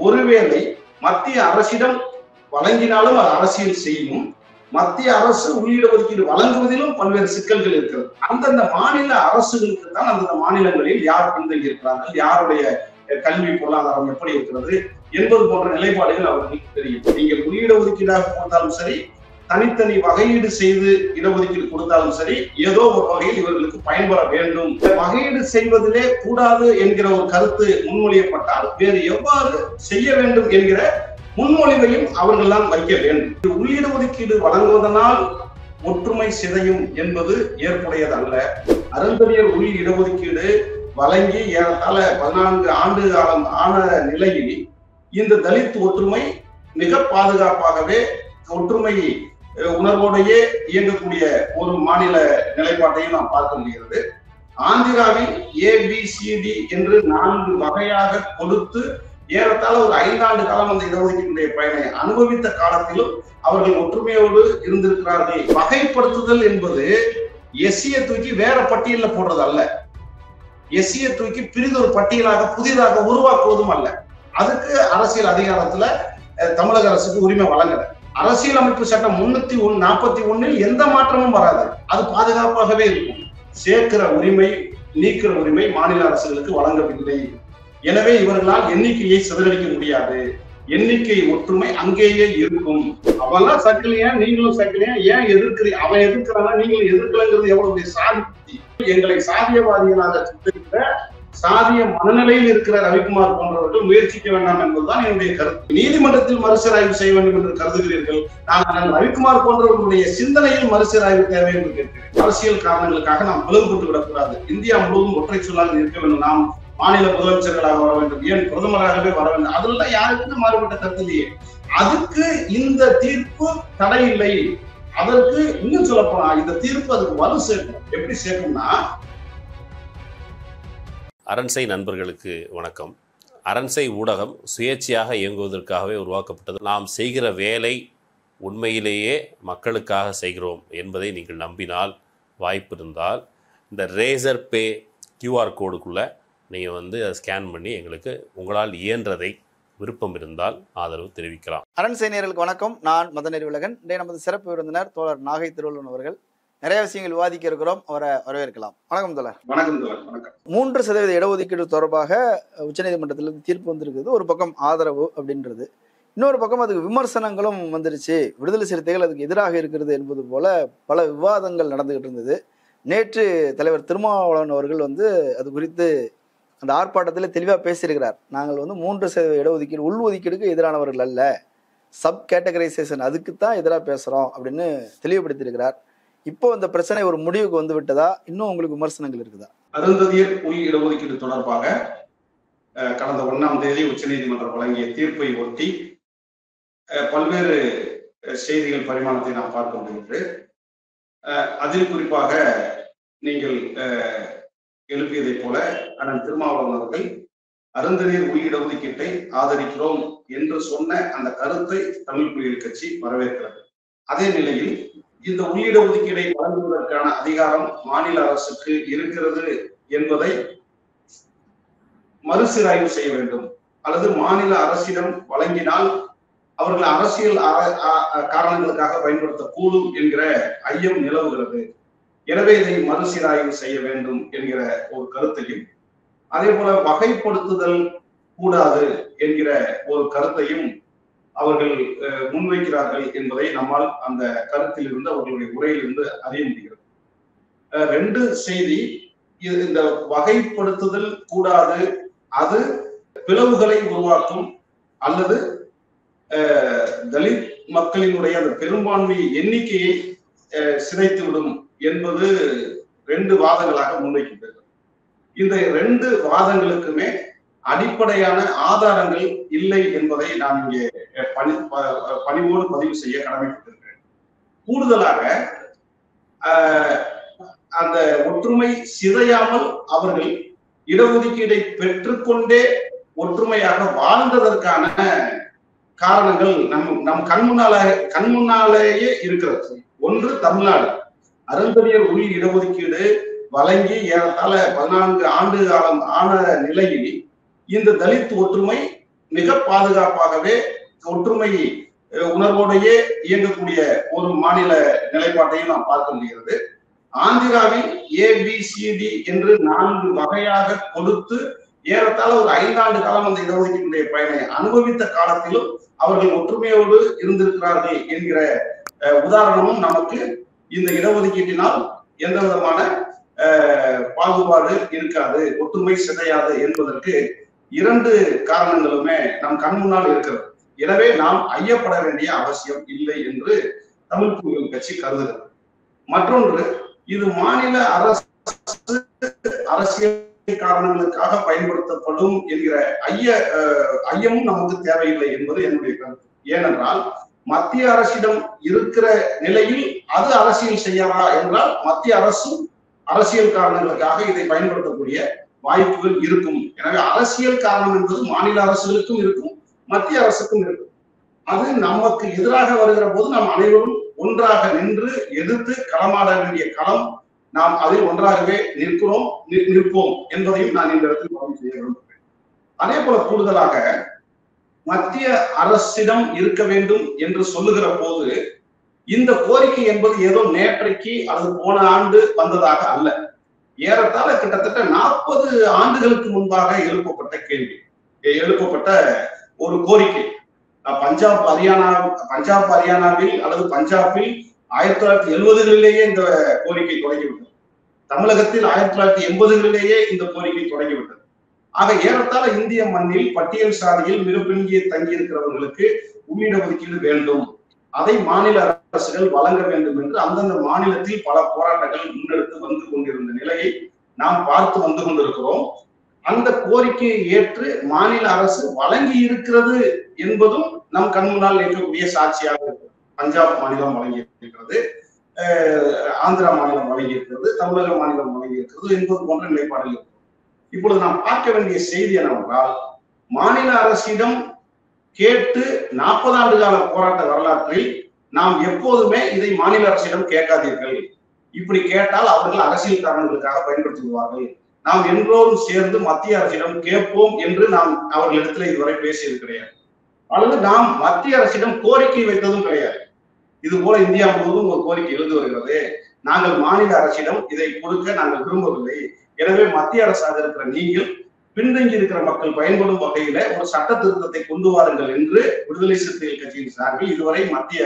ஒருவேளை மத்திய அரசிடம் வழங்கினாலும் அது அரசியல் செய்யும். மத்திய அரசு உள்ளிடஒதுக்கீடு வழங்குவதிலும் பல்வேறு சிக்கல்கள் இருக்கிறது. அந்தந்த மாநில அரசுகளுக்கு தான் அந்தந்த மாநிலங்களில் யார் பின்தங்கி இருக்கிறார்கள், யாருடைய கல்வி பொருளாதாரம் எப்படி இருக்கிறது என்பது போன்ற நிலைப்பாடுகள் அவர்களுக்கு தெரியும். நீங்கள் உள்ளிடஒதுக்கீடாக கொடுத்தாலும் சரி, தனித்தனி வகையீடு செய்து இடஒதுக்கீடு கொடுத்தாலும் சரி, ஏதோ ஒரு வகையில் இவர்களுக்கு பயன்பெற வேண்டும். வகையீடு செய்வதிலே கூடாது என்கிற ஒரு கருத்து முன்மொழியப்பட்டால் வேறு எவ்வாறு செய்ய வேண்டும் என்கிற முன்மொழிவையும் அவர்கள் தான் வைக்க வேண்டும். உள்ளிட ஒதுக்கீடு வழங்குவதனால் ஒற்றுமை சிதையும் என்பது ஏற்புடையதல்ல. அருந்ததியர் உள் இடஒதுக்கீடு வழங்கி ஏறத்தாழ 14 ஆண்டு காலம் ஆன நிலையில் இந்த தலித் ஒற்றுமை மிக பாதுகாப்பாகவே ஒற்றுமை உணர்வோடையே இயங்கக்கூடிய ஒரு மாநில நிலைப்பாட்டையும் நாம் பார்க்க முடிகிறது. ஆந்திராவில் ABCD என்று 4 வகையாக கொடுத்து ஏறத்தாழ ஒரு 5 ஆண்டு காலம் அந்த இடஒதுக்கீட்டுடைய பயனை அனுபவித்த காலத்திலும் அவர்கள் ஒற்றுமையோடு இருந்திருக்கிறார்கள். வகைப்படுத்துதல் என்பது எஸ்சியை தூக்கி வேற பட்டியலில் போடுறது அல்ல, எஸ்சியை தூக்கி பிரிதொரு பட்டியலாக புதிதாக உருவாக்குவதும் அல்ல. அதுக்கு அரசியல் அதிகாரத்துல தமிழக அரசுக்கு உரிமை வழங்கல. அரசியலமைப்பு சட்டம் 341 எந்த மாற்றமும் வராது, அது பாதுகாப்பாகவே இருக்கும். சேர்க்கிற உரிமை நீக்கிற உரிமை மாநில அரசுகளுக்கு வழங்கவில்லை. எனவே இவர்களால் எண்ணிக்கையை சிதறடிக்க முடியாது. எண்ணிக்கை ஒற்றுமை அங்கேயே இருக்கும். அவெல்லாம் சக்கலையா, நீங்களும் சக்கலையா, ஏன் எதிர்க்கிறீங்க? அவன் எதிர்க்கிறானா, நீங்களும் எதிர்க்கலங்கிறது எவ்வளவு சாதி. எங்களை சாதியவாதிகளாக சித்தரிக்கிற சாதிய மனநிலையில் இருக்கிற ரவிக்குமார் போன்றவர்கள் முயற்சிக்க வேண்டாம் என்பதுதான் என்னுடைய கருத்து. நீதிமன்றத்தில் மறுசீராய்வு செய்ய வேண்டும் என்று கருதுகிறீர்கள். நான் ரவிக்குமார் போன்றவர்களுடைய சிந்தனையில் மறுசீராய்வு தேவை என்று கேட்கிறேன். அரசியல் காரணங்களுக்காக நாம் பிளவுபட்டு விடக்கூடாது. இந்தியா முழுவதும் ஒற்றை சொல்லாக இருக்க வேண்டும். நாம் மாநில முதலமைச்சர்களாக வர வேண்டும், ஏன் பிரதமராகவே வர வேண்டும். அதெல்லாம் யாருக்குமே மாறுபட்ட கருத்து இல்லையே. அதுக்கு இந்த தீர்ப்பு தடை இல்லை. அதற்கு இன்னும் சொல்ல போனா இந்த தீர்ப்பு அதுக்கு வலு சேர்க்கும். எப்படி சேர்க்கும்னா, அரண்சை நண்பர்களுக்கு வணக்கம். அரண்சை ஊடகம் சுயேட்சையாக இயங்குவதற்காகவே உருவாக்கப்பட்டது. நாம் செய்கிற வேலை உண்மையிலேயே மக்களுக்காக செய்கிறோம் என்பதை நீங்கள் நம்பினால், வாய்ப்பு இருந்தால் இந்த ரேசர் பே QR கோடுக்குள்ளே நீங்கள் அதை ஸ்கேன் பண்ணி எங்களுக்கு உங்களால் இயன்றதை விருப்பம் இருந்தால் ஆதரவு தெரிவிக்கலாம். அரண்சை நேயர்களுக்கு வணக்கம். நான் மதநெறி உலகன். இன்றைய நமது சிறப்பு விருந்தினர் தோழர் நாகை திருவள்ளுவன் அவர்கள். நிறைய விஷயங்கள் விவாதிக்க இருக்கிறோம், அவரை வரவேற்கலாம். வணக்கம் தோழர். வணக்கம் தோழர். வணக்கம். 3% இடஒதுக்கீடு தொடர்பாக உச்சநீதிமன்றத்திலிருந்து தீர்ப்பு வந்திருக்குது. ஒரு பக்கம் ஆதரவு அப்படின்றது, இன்னொரு பக்கம் அதுக்கு விமர்சனங்களும் வந்துருச்சு. விடுதலை சிறுத்தைகள் அதுக்கு எதிராக இருக்கிறது என்பது போல பல விவாதங்கள் நடந்துகிட்டு இருந்தது. நேற்று தலைவர் திருமாவளவன் அவர்கள் அது குறித்து அந்த ஆர்ப்பாட்டத்தில் தெளிவாக பேசியிருக்கிறார். நாங்கள் 3% இடஒதுக்கீடு உள்ஒதுக்கீடுக்கு எதிரானவர்கள் அல்ல, சப் கேட்டகரைசேஷன் அதுக்கு தான் எதிராக பேசுகிறோம் அப்படின்னு தெளிவுபடுத்தியிருக்கிறார். இப்போ இந்த பிரச்சனை ஒரு முடிவுக்கு வந்து விட்டதா, இன்னும் உங்களுக்கு விமர்சனங்கள் இருக்குதா? அருந்ததியர் உள் இடஒதுக்கீடு தொடர்பாக கடந்த 1ஆம் தேதி உச்சநீதிமன்றம் வழங்கிய தீர்ப்பை ஒட்டி பல்வேறு செய்திகள் பரிமாணத்தை நாம் பார்க்க முடிகிறது. அதில் குறிப்பாக நீங்கள் எழுப்பியதை போல அண்ணன் திருமாவளவன் அவர்கள் அருந்ததியர் உள் இடஒதுக்கீட்டை ஆதரிக்கிறோம் என்று சொன்ன அந்த கருத்தை தமிழ் புலிகள் கட்சி வரவேற்கிறது. அதே நிலையில் இந்த உள்ளிட ஒதுக்கீடை வழங்குவதற்கான அதிகாரம் மாநில அரசுக்கு இருக்கிறது என்பதை மறுசீராய்வு செய்ய வேண்டும், அல்லது மாநில அரசிடம் வழங்கினால் அவர்கள் அரசியல் காரணங்களுக்காக பயன்படுத்தக்கூடும் என்கிற ஐயம் நிலவுகிறது. எனவே இதை மறுசீராய்வு செய்ய வேண்டும் என்கிற ஒரு கருத்தையும், அதே போல வகைப்படுத்துதல் கூடாது என்கிற ஒரு கருத்தையும் அவர்கள் முன்வைக்கிறார்கள் என்பதை நம்மால் அந்த கருத்தில் இருந்து அவர்களுடைய உரையிலிருந்து அறிய முடிகிறது. 2 செய்தி. இந்த வகைப்படுத்துதல் கூடாது, அது பிளவுகளை உருவாக்கும் அல்லது தலித் மக்களினுடைய அந்த பெரும்பான்மை எண்ணிக்கையை சிதைத்துவிடும் என்பது 2 வாதங்களாக முன்வைக்கப்படுகிறது. இந்த 2 வாதங்களுக்குமே அடிப்படையான ஆதாரங்கள் இல்லை என்பதை நான் இங்கே பணிவோடு பதிவு செய்ய கடமைப்பட்டிருக்கிறேன். கூடுதலாக அந்த ஒற்றுமை சிதையாமல் அவர்கள் இடஒதுக்கீடை பெற்றுக்கொண்டே ஒற்றுமையாக வாழ்ந்ததற்கான காரணங்கள் நம் கண்முன்னாலேயே இருக்கிறது. ஒன்று, தமிழ்நாடு அருந்ததியர் உள் இடஒதுக்கீடு வழங்கி ஏறத்தாழ 14 ஆண்டு காலம் ஆன நிலையில் இந்த தலித் ஒற்றுமை மிக பாதுகாப்பாகவே ஒற்றுமை உணர்வோடையே இயங்கக்கூடிய ஒரு மாநில நிலைப்பாட்டையும் நாம் பார்க்க முடிகிறது. ஆந்திராவில் ABCD என்று 4 வகையாக கொடுத்து ஏறத்தாழ ஒரு 5 ஆண்டு காலம் அந்த இடஒதுக்கீட்டுடைய பயனை அனுபவித்த காலத்திலும் அவர்கள் ஒற்றுமையோடு இருந்திருக்கிறார்கள் என்கிற உதாரணமும் நமக்கு இந்த இடஒதுக்கீட்டினால் எந்த விதமான பாகுபாடு இருக்காது, ஒற்றுமை சிதையாது என்பதற்கு 2 காரணங்களுமே நம் கண் முன்னால் இருக்கிறது. எனவே நாம் ஐயப்பட வேண்டிய அவசியம் இல்லை என்று தமிழ் புலிகள் கட்சி கருதுகிறது. மற்றொன்று, இது மாநில அரசு அரசியல் காரணங்களுக்காக பயன்படுத்தப்படும் என்கிற ஐயமும் நமக்கு தேவையில்லை என்பது என்னுடைய கருத்து. ஏனென்றால் மத்திய அரசிடம் இருக்கிற நிலையில் அது அரசியல் செய்யறா என்றால் மத்திய அரசும் அரசியல் காரணங்களுக்காக இதை பயன்படுத்தக்கூடிய வாய்ப்புகள் இருக்கும். எனவே அரசியல் காரணம் என்பது மாநில அரசுகளுக்கும் இருக்கும், மத்திய அரசுக்கும் இருக்கும். அது நமக்கு எதிராக வருகிற போது நாம் அனைவரும் ஒன்றாக நின்று எதிர்த்து களமாட வேண்டிய களம். நாம் அதில் ஒன்றாகவே நிற்போம் என்பதையும் நான் இந்த இடத்தில் பதிவு செய்ய விரும்புகிறேன். அதே போல கூடுதலாக மத்திய அரசிடம் இருக்க வேண்டும் என்று சொல்லுகிற போது இந்த கோரிக்கை என்பது ஏதோ நேற்றைக்கு அல்லது போன ஆண்டு வந்ததாக அல்ல. ஏறத்தாழ கிட்டத்தட்ட 40 ஆண்டுகளுக்கு முன்பாக எழுப்பப்பட்ட ஒரு கோரிக்கை. பஞ்சாப் ஹரியானாவில் அல்லது பஞ்சாபில் 1970களிலேயே இந்த கோரிக்கை தொடங்கிவிட்டது. தமிழகத்தில் 1980களிலேயே இந்த கோரிக்கை தொடங்கிவிட்டது. ஆக ஏறத்தாழ இந்திய மண்ணில் பட்டியல் சாதியில் மிக பின்னியே தங்கியிருக்கிறவர்களுக்கு உள்ளிட ஒதுக்கீடு வேண்டும், அதை மாநில அரசுகள் வழங்க வேண்டும் என்று அந்தந்த மாநிலத்தில் பல போராட்டங்கள் முன்னெடுத்து வந்து கொண்டிருந்த நிலையை நாம் பார்த்து வந்து கொண்டிருக்கிறோம். அந்த கோரிக்கையை ஏற்று மாநில அரசு வழங்கி இருக்கிறது என்பதும் நம் கண் முன்னால் நிற்கக்கூடிய சாட்சியாக இருக்கிறது. பஞ்சாப் மாநிலம் வழங்கி இருக்கிறது, ஆந்திரா மாநிலம் வழங்கி இருக்கிறது, தமிழக மாநிலம் வழங்கி இருக்கிறது என்பது போன்ற நிலைப்பாடுகள் இருக்கிறது. இப்பொழுது நாம் பார்க்க வேண்டிய செய்தி என்னவென்றால், மாநில அரசிடம் கேட்டு 40 ஆண்டு கால போராட்ட வரலாற்றில் நாம் எப்போதுமே இதை மாநில அரசிடம் கேட்காதீர்கள், இப்படி கேட்டால் அவர்கள் அரசியல் காரணங்களுக்காக பயன்படுத்திடுவார்கள், நாம் எல்லோரும் சேர்ந்து மத்திய அரசிடம் கேட்போம் என்று நாம் அவர்களிடத்தில் இதுவரை பேசியது கிடையாது. அல்லது நாம் மத்திய அரசிடம் கோரிக்கை வைத்ததும் கிடையாது. இது போல இந்தியா முழுவதும் ஒரு கோரிக்கை எழுந்து வருகிறது, நாங்கள் மாநில அரசிடம் இதை கொடுக்க நாங்கள் விரும்பவில்லை, எனவே மத்திய அரசாக இருக்கிற நீங்கள் பின்தங்கி இருக்கிற மக்கள் பயன்படும் வகையில ஒரு சட்ட திருத்தத்தை கொண்டு வாருங்கள் என்று விடுதலை சிறுத்தைகள் கட்சியின் சார்பில் இதுவரை மத்திய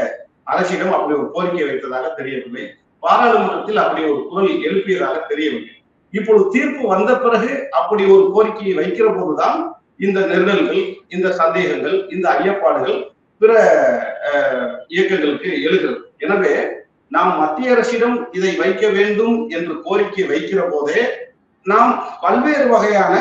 அரசிடம் அப்படி ஒரு கோரிக்கை வைத்ததாக தெரியவில்லை. பாராளுமன்றத்தில் அப்படி ஒரு குரல் எழுப்பியதாக தெரியவில்லை. இப்பொழுது தீர்ப்பு வந்த பிறகு அப்படி ஒரு கோரிக்கையை வைக்கிற போதுதான் இந்த நெருடல்கள், இந்த சந்தேகங்கள், இந்த ஐயப்பாடுகள் பிற இயக்கங்களுக்கு எழுகிறது. எனவே நாம் மத்திய அரசிடம் இதை வைக்க வேண்டும் என்று கோரிக்கை வைக்கிற போதே நாம் பல்வேறு வகையான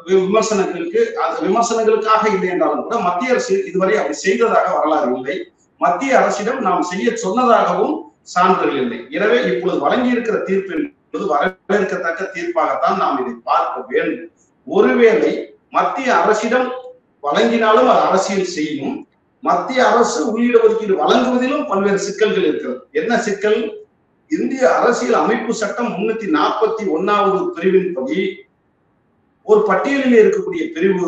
விமர்சனங்களுக்காக இல்லை என்றாலும் கூட மத்திய அரசு இதுவரை அப்படி செய்ததாக வரலாறு இல்லை. மத்திய அரசிடம் நாம் செய்ய சொன்னதாகவும் சான்றுகள் இல்லை. எனவே இப்பொழுது வழங்கி இருக்கிற தீர்ப்பு என்பது வரவேற்கத்தக்க தீர்ப்பாகத்தான் நாம் இதை பார்க்க வேண்டும். ஒருவேளை மத்திய அரசிடம் வழங்கினாலும் அது அரசியல் செய்யும். மத்திய அரசு உள்ளிட ஒதுக்கீடு வழங்குவதிலும் பல்வேறு சிக்கல்கள் இருக்கிறது. என்ன சிக்கல்? இந்திய அரசியல் அமைப்பு சட்டம் 341வது பிரிவின்படி ஒரு பட்டியலில் இருக்கக்கூடிய பிரிவு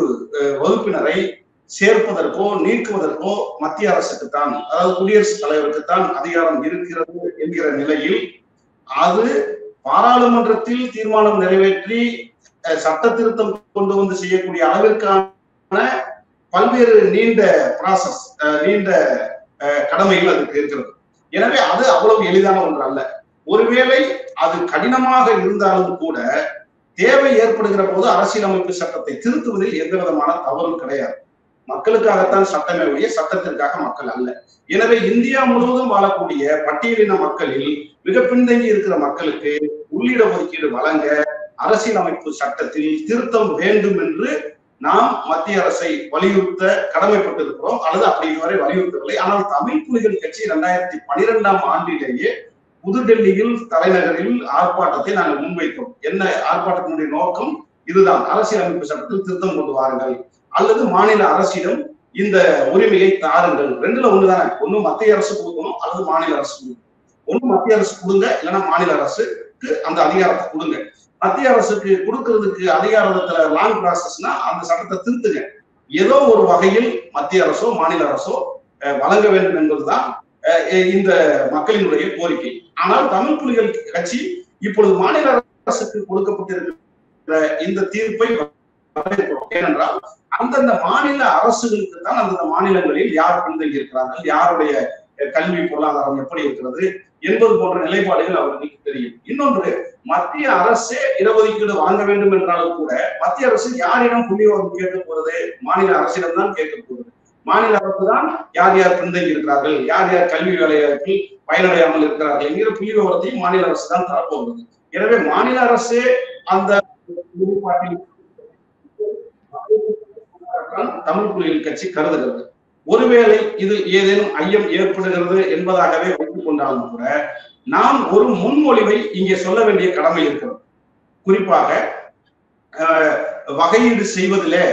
வகுப்பினரை சேர்ப்பதற்கோ நீக்குவதற்கோ மத்திய அரசுக்குத்தான், அதாவது குடியரசுத் தலைவருக்குத்தான் அதிகாரம் இருக்கிறது என்கிற நிலையில் அது பாராளுமன்றத்தில் தீர்மானம் நிறைவேற்றி சட்ட திருத்தம் கொண்டு வந்து செய்யக்கூடிய அளவிற்கான பல்வேறு நீண்ட ப்ராசஸ், நீண்ட கடமைகள் அதுக்கு இருக்கிறது. எனவே அது அவ்வளவு எளிதான ஒன்று அல்ல. ஒருவேளை அது கடினமாக இருந்தாலும் கூட தேவை ஏற்படுகிற போது அரசியலமைப்பு சட்டத்தை திருத்துவதில் எந்த விதமான தவறும் கிடையாது. மக்களுக்காகத்தான் சட்டமே ஒழிய சட்டத்திற்காக மக்கள் அல்ல. எனவே இந்தியா முழுவதும் வாழக்கூடிய பட்டியலின மக்களில் மிக பின்தங்கி இருக்கிற மக்களுக்கு உள்ளிட ஒதுக்கீடு வழங்க அரசியலமைப்பு சட்டத்தில் திருத்தம் வேண்டும் என்று நாம் மத்திய அரசை வலியுறுத்த கடமைப்பட்டிருக்கிறோம், அல்லது அப்படி இதுவரை வலியுறுத்தவில்லை. ஆனால் தமிழ் புலிகள் கட்சி 2012ஆம் ஆண்டிலேயே புதுடெல்லியில் தலைநகரில் ஆர்ப்பாட்டத்தை நாங்கள் முன்வைத்தோம். என்ன ஆர்ப்பாட்டத்தினுடைய நோக்கம்? இதுதான், அரசியலமைப்பு சட்டத்தில் திருத்தம் கொண்டு வாருங்கள் அல்லது மாநில அரசிடம் இந்த உரிமையை தாருங்கள். 2ல ஒண்ணுதானே, ஒண்ணு மத்திய அரசு கொடுக்கணும் அல்லது மாநில அரசு கொடுக்கணும். ஒண்ணு மத்திய அரசு கொடுங்க, இல்லைன்னா மாநில அரசுக்கு அந்த அதிகாரத்தை கொடுங்க. மத்திய அரசுக்கு கொடுக்கறதுக்கு அதிகாரத்துல லாங் ப்ராசஸ்னா அந்த சட்டத்தை திருத்துங்க. ஏதோ ஒரு வகையில் மத்திய அரசோ மாநில அரசோ வழங்க வேண்டும் என்பதுதான் இந்த மக்களினுடைய கோரிக்கை. ஆனால் தமிழ் புலிகள் கட்சி இப்பொழுது மாநில அரசுக்கு கொடுக்கப்பட்டிருக்கிற இந்த தீர்ப்பை வரவேற்கிறோம். ஏனென்றால் அந்தந்த மாநில அரசுகளுக்கு தான் அந்தந்த மாநிலங்களில் யார் பின்தங்கி இருக்கிறார்கள், யாருடைய கல்வி பொருளாதாரம் எப்படி இருக்கிறது என்பது போன்ற நிலைப்பாடுகள் அவர்களுக்கு தெரியும். இன்னொன்று, மத்திய அரசே இடஒதுக்கீடு வழங்க வேண்டும் என்றாலும் கூட மத்திய அரசு யாரிடம் புள்ளிவிவரம் கேட்க போறது? மாநில அரசிடம் தான் கேட்க போகிறது. மாநில அரசு தான் யார் யார் பின்தங்கி இருக்கிறார்கள், யார் யார் கல்வி வேலைவாய்ப்பில் பயனடையாமல் இருக்கிறார்கள் என்கிற புள்ளி விவரத்தையும் மாநில அரசு தான் தரப்போகிறது. எனவே மாநில அரசே அந்த தமிழ் புலிகள் கட்சி கருதுகிறது. ஒருவேளை இது ஏதேனும் ஐயம் ஏற்படுகிறது என்பதாகவே வைத்துக் கொண்டாலும் கூட நாம் ஒரு முன்மொழிவை இங்கே சொல்ல வேண்டிய கடமை இருக்கிறது. குறிப்பாக வகையீடு செய்வதிலே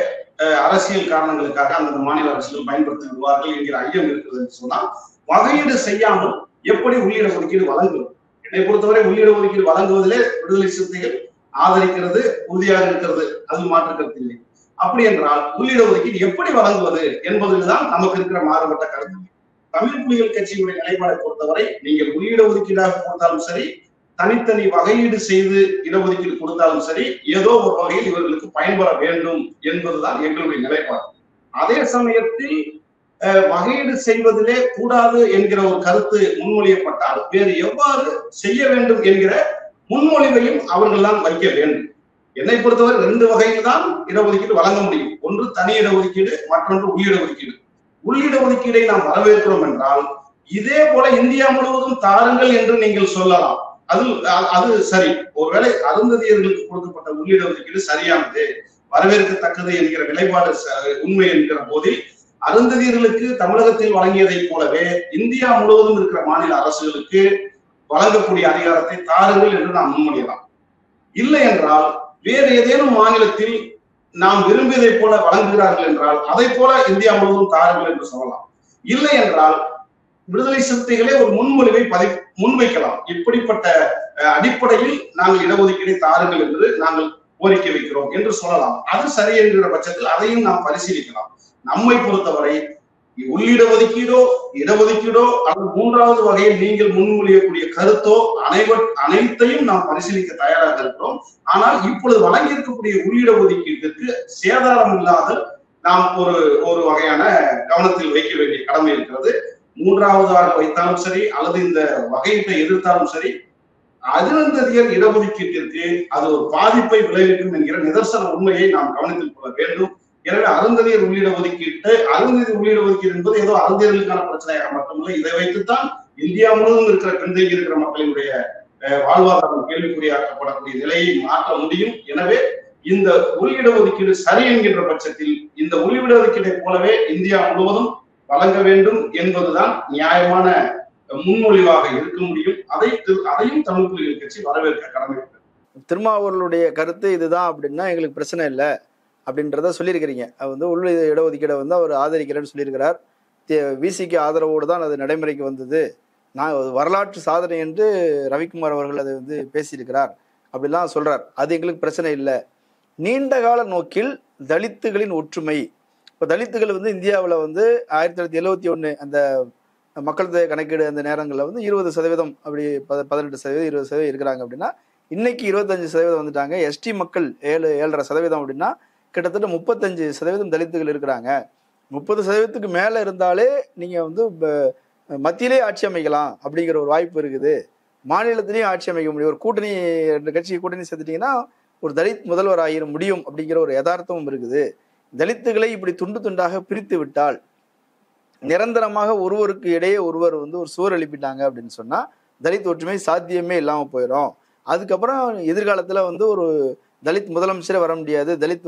அரசியல் காரணங்களுக்காக அந்த மாநில அரசுகள் பயன்படுத்தி விடுவார்கள் என்கிற ஐயம் இருக்கிறது என்று சொன்னால், வகையீடு செய்யாமல் எப்படி உள்ளிட ஒதுக்கீடு வழங்குவது? என்னை பொறுத்தவரை உள்ளிட ஒதுக்கீடு வழங்குவதிலே விடுதலை சிறுத்தைகள் ஆதரிக்கிறது உறுதியாக இருக்கிறது, அது மாற்று கருத்து இல்லை. அப்படி என்றால் உள்ளிட ஒதுக்கீடு எப்படி வழங்குவது என்பதில்தான் நமக்கு இருக்கிற மாறுபட்ட கருத்து. தமிழ் புலிகள் கட்சியுடைய நிலைப்பாடை பொறுத்தவரை நீங்கள் உள்ளிட ஒதுக்கீடாக கொடுத்தாலும் சரி, தனித்தனி வகையீடு செய்து இடஒதுக்கீடு கொடுத்தாலும் சரி, ஏதோ ஒரு வகையில் இவர்களுக்கு பயன்பெற வேண்டும் என்பதுதான் எங்களுடைய நிலைப்பாடு. அதே சமயத்தில் வகையீடு செய்வதிலே கூடாது என்கிற ஒரு கருத்து முன்மொழியப்பட்டால் வேறு எவ்வாறு செய்ய வேண்டும் என்கிற முன்மொழிவையும் அவர்கள் தான் வைக்க வேண்டும். என்னை பொறுத்தவரை 2 வகையில் தான் இடஒதுக்கீடு வழங்க முடியும். ஒன்று தனி இடஒதுக்கீடு, மற்றொன்று உள்ளிட ஒதுக்கீடு. உள்ளிட ஒதுக்கீடை நாம் வரவேற்கிறோம் என்றால் இதே போல இந்தியா முழுவதும் தாருங்கள் என்று நீங்கள் சொல்லலாம். அது சரி. ஒருவேளை அருந்ததியர்களுக்கு கொடுக்கப்பட்ட உள்ளிட ஒதுக்கீடு சரியானது, வரவேற்கத்தக்கது என்கிற நிலைப்பாடு உண்மை என்கிற போதில் அருந்ததியர்களுக்கு தமிழகத்தில் வழங்கியதை போலவே இந்தியா முழுவதும் இருக்கிற மாநில அரசுகளுக்கு வழங்கக்கூடிய அதிகாரத்தை தாருங்கள் என்று நாம் முன்மொழியலாம். இல்லை என்றால் வேறு ஏதேனும் மாநிலத்தில் நாம் விரும்பியதை போல வழங்குகிறார்கள் என்றால் அதை போல இந்தியா முழுவதும் தாருங்கள் என்று சொல்லலாம். இல்லை என்றால் விடுதலை சிறுத்தைகளே ஒரு முன்மொழிவை முன்வைக்கலாம். இப்படிப்பட்ட அடிப்படையில் நாங்கள் இடஒதுக்கீடை தாருங்கள் என்று நாங்கள் கோரிக்கை வைக்கிறோம் என்று சொல்லலாம். அது சரி என்கிற பட்சத்தில் அதையும் நாம் பரிசீலிக்கலாம். நம்மை பொறுத்தவரை உள்ளிட ஒதுக்கீடோ இடஒதுக்கீடோ அல்லது 3வது வகையில் நீங்கள் முன்மொழியக்கூடிய கருத்தோ அனைத்தையும் நாம் பரிசீலிக்க தயாராக இருக்கிறோம். ஆனால் இப்பொழுது வழங்கி இருக்கக்கூடிய உள்ளிட ஒதுக்கீட்டிற்கு சேதாரம் இல்லாத நாம் ஒரு வகையான கவனத்தில் வைக்க வேண்டிய கடமை இருக்கிறது. 3வதாக வைத்தாலும் சரி அல்லது இந்த வகையீட்டை எதிர்த்தாலும் சரி, அருந்ததியர் இடஒதுக்கீட்டிற்கு அது ஒரு பாதிப்பை விளைவிக்கும் என்கிற நிதர்சன உண்மையை நாம் கவனத்தில் கொள்ள வேண்டும். எனவே அருந்ததியர் உள்ளிட ஒதுக்கீடு என்பது ஏதோ அருந்ததியர்களுக்கான பிரச்சனையாக மட்டுமில்லை. இதை வைத்துத்தான் இந்தியா முழுவதும் இருக்கிற பின்தங்கி இருக்கிற மக்களினுடைய வாழ்வாதாரம் கேள்விக்குறியாக்கப்படக்கூடிய நிலையை மாற்ற முடியும். எனவே இந்த உள்ளிட ஒதுக்கீடு சரி என்கின்ற பட்சத்தில் இந்த உள்ளிட ஒதுக்கீடை போலவே இந்தியா முழுவதும் வழங்க வேண்டும் என்பதுதான் நியாயமான முன்மொழிவாக இருக்க முடியும். அதையும் தமிழ் புலிகள் கட்சி வரவேற்க கடமை. திருமாவர்களுடைய கருத்து இதுதான் அப்படின்னா எங்களுக்கு பிரச்சனை இல்லை அப்படின்றத சொல்லியிருக்கிறீங்க. அது உள் இடஒதுக்கீடை அவர் ஆதரிக்கிறேன்னு சொல்லியிருக்கிறார். விசிக்கு ஆதரவோடு தான் அது நடைமுறைக்கு வந்தது. நான் வரலாற்று சாதனை என்று ரவிக்குமார் அவர்கள் அதை பேசியிருக்கிறார் அப்படிலாம் சொல்றார். அது எங்களுக்கு பிரச்சனை இல்லை. நீண்ட கால நோக்கில் தலித்துகளின் ஒற்றுமை, இப்போ தலித்துகள் இந்தியாவில் 1971 அந்த மக்கள் தொகை கணக்கீடு அந்த நேரங்களில் 20% அப்படி 18% 20% இருக்கிறாங்க அப்படின்னா இன்னைக்கு 25% வந்துட்டாங்க. எஸ்டி மக்கள் 7.5% அப்படின்னா கிட்டத்தட்ட 35% தலித்துகள் இருக்கிறாங்க. 30%க்கு மேலே இருந்தாலே நீங்கள் மத்தியிலே ஆட்சி அமைக்கலாம் அப்படிங்கிற ஒரு வாய்ப்பு இருக்குது. மாநிலத்திலையும் ஆட்சி அமைக்க முடியும். ஒரு கூட்டணி 2 கட்சி கூட்டணி சேர்த்துட்டீங்கன்னா ஒரு தலித் முதல்வர் ஆகிட முடியும் அப்படிங்கிற ஒரு யதார்த்தமும் இருக்குது. தலித்துகளை இப்படி துண்டு துண்டாக பிரித்து விட்டால் நிரந்தரமாக ஒருவருக்கு இடையே ஒருவர் ஒரு சுவர் எழுப்பிட்டாங்க அப்படின்னு சொன்னா தலித் ஒற்றுமை சாத்தியமே இல்லாம போயிடும். அதுக்கப்புறம் எதிர்காலத்துல ஒரு தலித் முதலமைச்சரே வர முடியாது, தலித்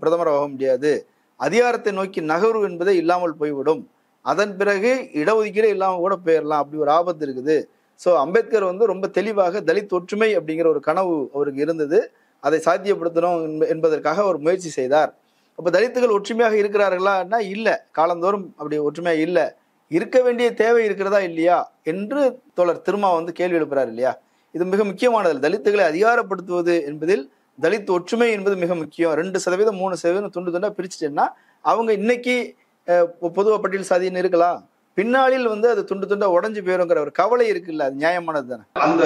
பிரதமர் ஆக முடியாது, அதிகாரத்தை நோக்கி நகர்வு என்பதே இல்லாமல் போய்விடும். அதன் பிறகு இடஒதுக்கீடு இல்லாம கூட போயிடலாம். அப்படி ஒரு ஆபத்து இருக்குது. ஸோ அம்பேத்கர் ரொம்ப தெளிவாக தலித் ஒற்றுமை அப்படிங்கிற ஒரு கனவு அவருக்கு இருந்தது. அதை சாத்தியப்படுத்தணும் என்பதற்காக அவர் முயற்சி செய்தார். அப்போ தலித்துகள் ஒற்றுமையாக இருக்கிறார்களான்னா இல்லை, காலந்தோறும் அப்படி ஒற்றுமையாக இல்லை. இருக்க வேண்டிய தேவை இருக்கிறதா இல்லையா என்று தோழர் திருமா கேள்வி எழுப்புறாரு இல்லையா? இது மிக முக்கியமானது. தலித்துகளை அதிகாரப்படுத்துவது என்பதில் தலித் ஒற்றுமை என்பது மிக முக்கியம். 2% 3% துண்டு துண்டா பிரிச்சுட்டேன்னா அவங்க இன்னைக்கு பொதுவா பட்டியல் சாதின்னு இருக்கலாம், பின்னாளில் அது துண்டு துண்டா உடஞ்சு போயிருங்கிற ஒரு கவலை இருக்குல்ல, அது நியாயமானது தானே? அந்த